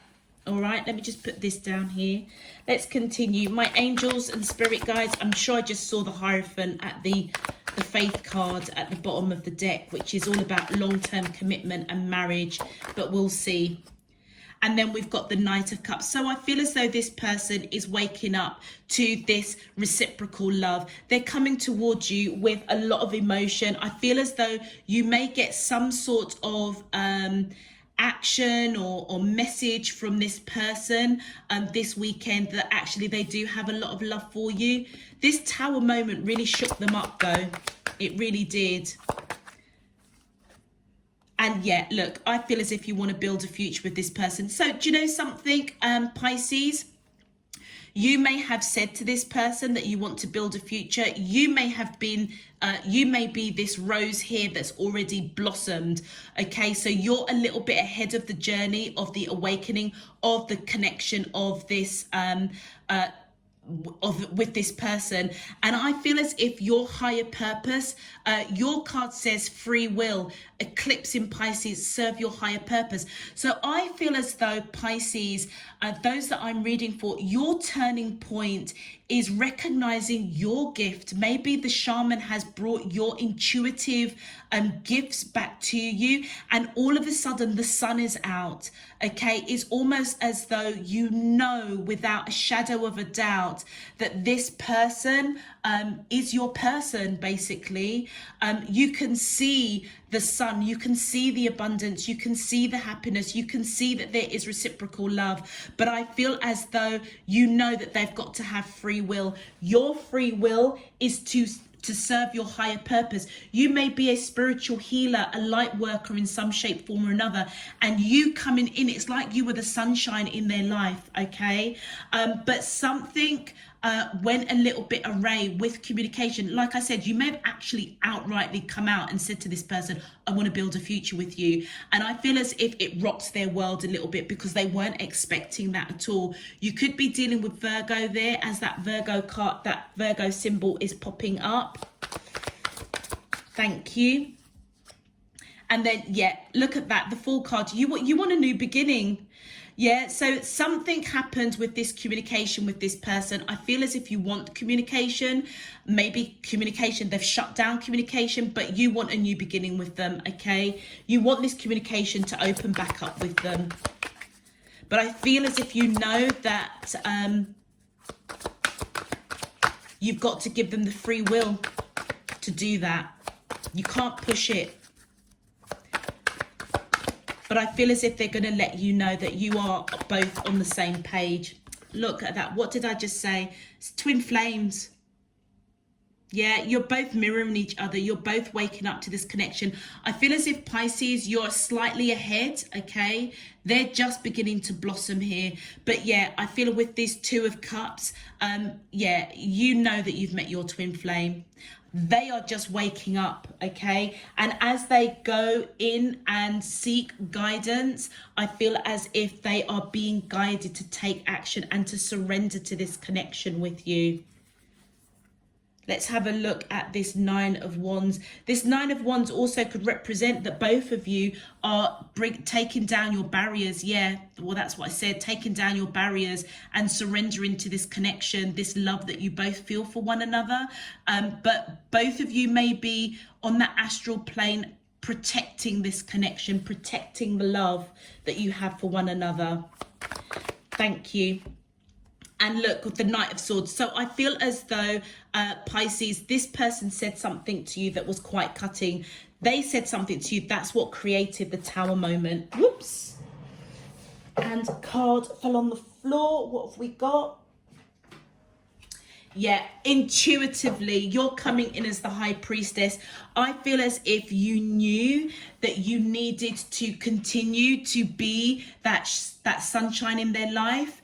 All right, let me just put this down here. Let's continue. My angels and spirit guides, I'm sure I just saw the Hierophant at the faith card at the bottom of the deck, which is all about long-term commitment and marriage, but we'll see. And then we've got the Knight of Cups. So I feel as though this person is waking up to this reciprocal love. They're coming towards you with a lot of emotion. I feel as though you may get some sort of action or message from this person this weekend, that actually they do have a lot of love for you. This tower moment really shook them up though. It really did. And yeah, look, I feel as if you want to build a future with this person. So do you know something, Pisces? You may have said to this person that you want to build a future. You may have been, you may be this rose here that's already blossomed. Okay, so you're a little bit ahead of the journey of the awakening, of the connection of this, with this person. And I feel as if your higher purpose, your card says free will, eclipse in Pisces, serve your higher purpose. So I feel as though Pisces, those that I'm reading for, your turning point is recognizing your gift. Maybe the shaman has brought your intuitive gifts back to you, and all of a sudden the sun is out. Okay, it's almost as though you know without a shadow of a doubt that this person is your person. Basically, you can see the sun, you can see the abundance, you can see the happiness, you can see that there is reciprocal love. But I feel as though you know that they've got to have free will. Your free will is to serve your higher purpose. You may be a spiritual healer, a light worker in some shape, form or another, and you coming in, it's like you were the sunshine in their life. Okay, but something went a little bit array with communication. Like I said, you may have actually outrightly come out and said to this person, I want to build a future with you. And I feel as if it rocked their world a little bit because they weren't expecting that at all. You could be dealing with Virgo there, as that Virgo card, that Virgo symbol is popping up. Thank you. And then, yeah, look at that, the Fool card. You want a new beginning. Yeah, so something happened with this communication with this person. I feel as if you want communication, maybe communication, they've shut down communication, but you want a new beginning with them, okay? You want this communication to open back up with them. But I feel as if you know that you've got to give them the free will to do that. You can't push it. But I feel as if they're going to let you know that you are both on the same page. Look at that. What did I just say? It's twin flames. Yeah, you're both mirroring each other. You're both waking up to this connection. I feel as if Pisces, you're slightly ahead, okay? They're just beginning to blossom here. But yeah, I feel with this Two of Cups, yeah, you know that you've met your twin flame. They are just waking up, okay? And as they go in and seek guidance, I feel as if they are being guided to take action and to surrender to this connection with you. Let's have a look at this Nine of Wands. This Nine of Wands also could represent that both of you are taking down your barriers. Yeah, well, that's what I said, taking down your barriers and surrendering to this connection, this love that you both feel for one another. But both of you may be on that astral plane protecting this connection, protecting the love that you have for one another. Thank you. And look, with the Knight of Swords. So I feel as though Pisces, this person said something to you that was quite cutting. They said something to you. That's what created the Tower moment. Whoops. And a card fell on the floor. What have we got? Yeah, intuitively, you're coming in as the High Priestess. I feel as if you knew that you needed to continue to be that sunshine in their life,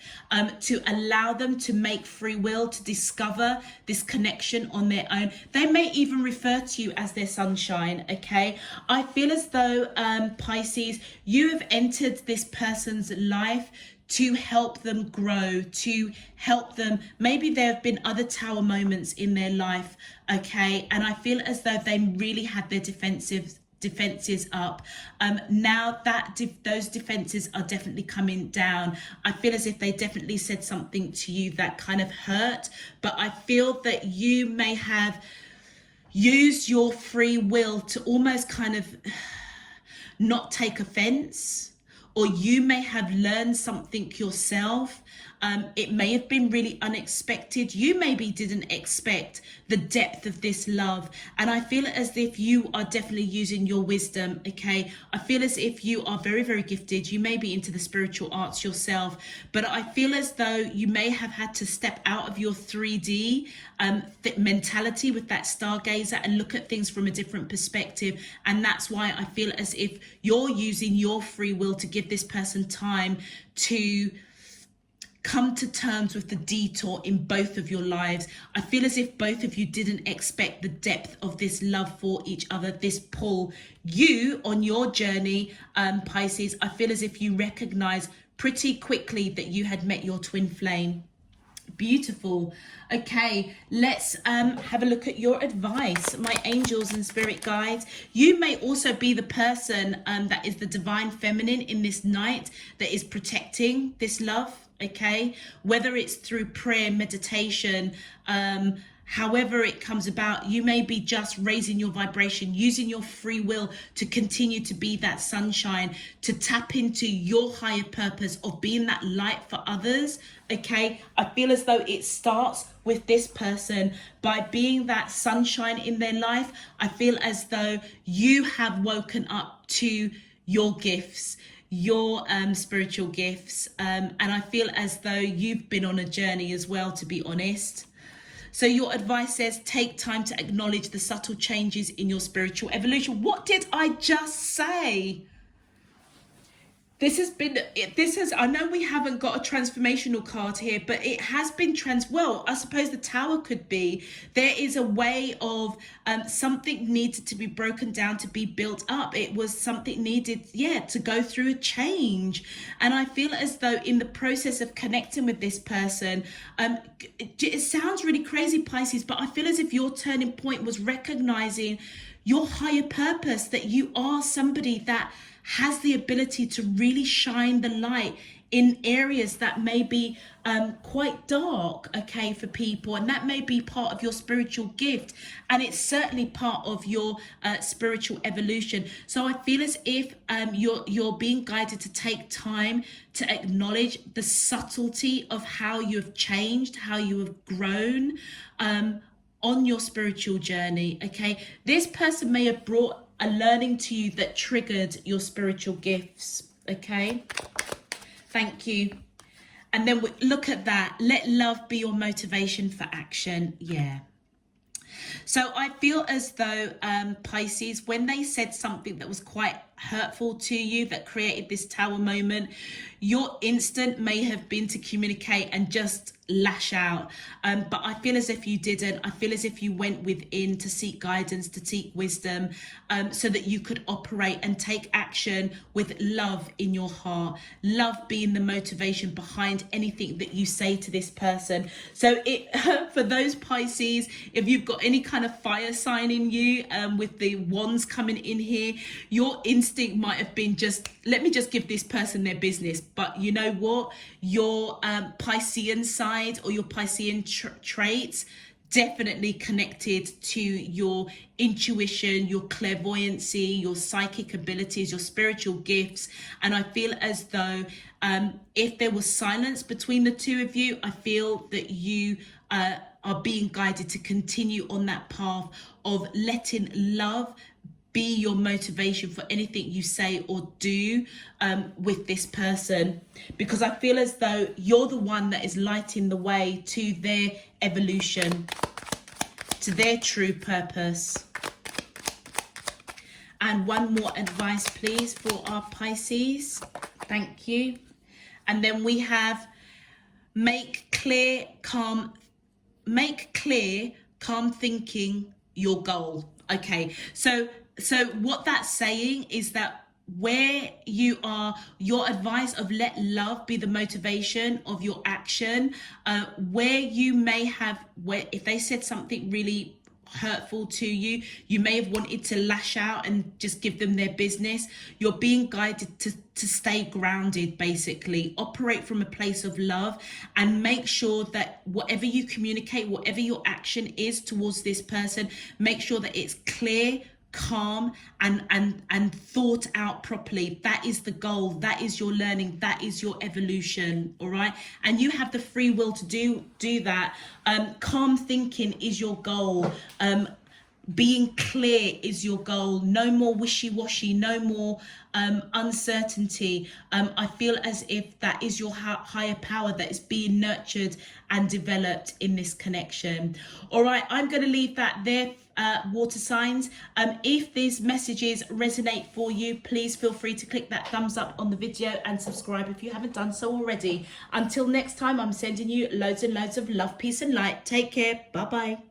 to allow them to make free will, to discover this connection on their own. They may even refer to you as their sunshine, okay? I feel as though, Pisces, you have entered this person's life to help them grow, to help them. Maybe there have been other Tower moments in their life, okay? And I feel as though they really had their defenses up. Now that those defenses are definitely coming down. I feel as if they definitely said something to you that kind of hurt, but I feel that you may have used your free will to almost kind of not take offense. Or you may have learned something yourself. It may have been really unexpected. You maybe didn't expect the depth of this love. And I feel as if you are definitely using your wisdom, okay? I feel as if you are very, very gifted. You may be into the spiritual arts yourself. But I feel as though you may have had to step out of your 3D mentality with that stargazer and look at things from a different perspective. And that's why I feel as if you're using your free will to give this person time to come to terms with the detour in both of your lives. I feel as if both of you didn't expect the depth of this love for each other, this pull. You, on your journey, Pisces, I feel as if you recognize pretty quickly that you had met your twin flame. Beautiful. Okay, let's have a look at your advice, my angels and spirit guides. You may also be the person that is the divine feminine in this night that is protecting this love. Okay, whether it's through prayer, meditation, however it comes about, you may be just raising your vibration, using your free will to continue to be that sunshine, to tap into your higher purpose of being that light for others. Okay, I feel as though it starts with this person by being that sunshine in their life. I feel as though you have woken up to your gifts, your spiritual gifts, and I feel as though you've been on a journey as well, to be honest. So your advice says take time to acknowledge the subtle changes in your spiritual evolution. What did I just say? I know we haven't got a transformational card here, but it has been well, I suppose the Tower could be. There is a way of something needed to be broken down to be built up. It was something needed, to go through a change. And I feel as though in the process of connecting with this person, it sounds really crazy, Pisces, but I feel as if your turning point was recognizing your higher purpose, that you are somebody that has the ability to really shine the light in areas that may be quite dark, okay, for people, and that may be part of your spiritual gift, and it's certainly part of your spiritual evolution. So I feel as if you're being guided to take time to acknowledge the subtlety of how you have changed, how you have grown on your spiritual journey. Okay, this person may have brought a learning to you that triggered your spiritual gifts. Okay, thank you. And then we look at that. Let love be your motivation for action. Yeah. So I feel as though Pisces, when they said something that was quite hurtful to you, that created this Tower moment, your instinct may have been to communicate and just lash out, but I feel as if you didn't. I feel as if you went within to seek guidance, to seek wisdom, so that you could operate and take action with love in your heart, love being the motivation behind anything that you say to this person. So for those Pisces, if you've got any kind of fire sign in you, with the wands coming in here, your instinct might have been just, let me just give this person their business. But you know what, your Piscean side or your Piscean traits definitely connected to your intuition, your clairvoyancy, your psychic abilities, your spiritual gifts. And I feel as though if there was silence between the two of you, I feel that you are being guided to continue on that path of letting love be your motivation for anything you say or do with this person, because I feel as though you're the one that is lighting the way to their evolution, to their true purpose. And one more advice, please, for our Pisces. Thank you. And then we have make clear, calm thinking your goal. Okay, so what that's saying is that where you are, your advice of let love be the motivation of your action, where you may have, if they said something really hurtful to you, you may have wanted to lash out and just give them their business. You're being guided to stay grounded, basically operate from a place of love, and make sure that whatever you communicate, whatever your action is towards this person, make sure that it's clear, calm, and thought out properly. That is the goal, that is your learning, that is your evolution. All right, and you have the free will to do that. Calm thinking is your goal. being clear is your goal. No more wishy-washy, no more uncertainty. I feel as if that is your higher power that is being nurtured and developed in this connection. All right, I'm going to leave that there, water signs. If these messages resonate for you, please feel free to click that thumbs up on the video and subscribe if you haven't done so already. Until next time, I'm sending you loads and loads of love, peace and light. Take care. Bye bye.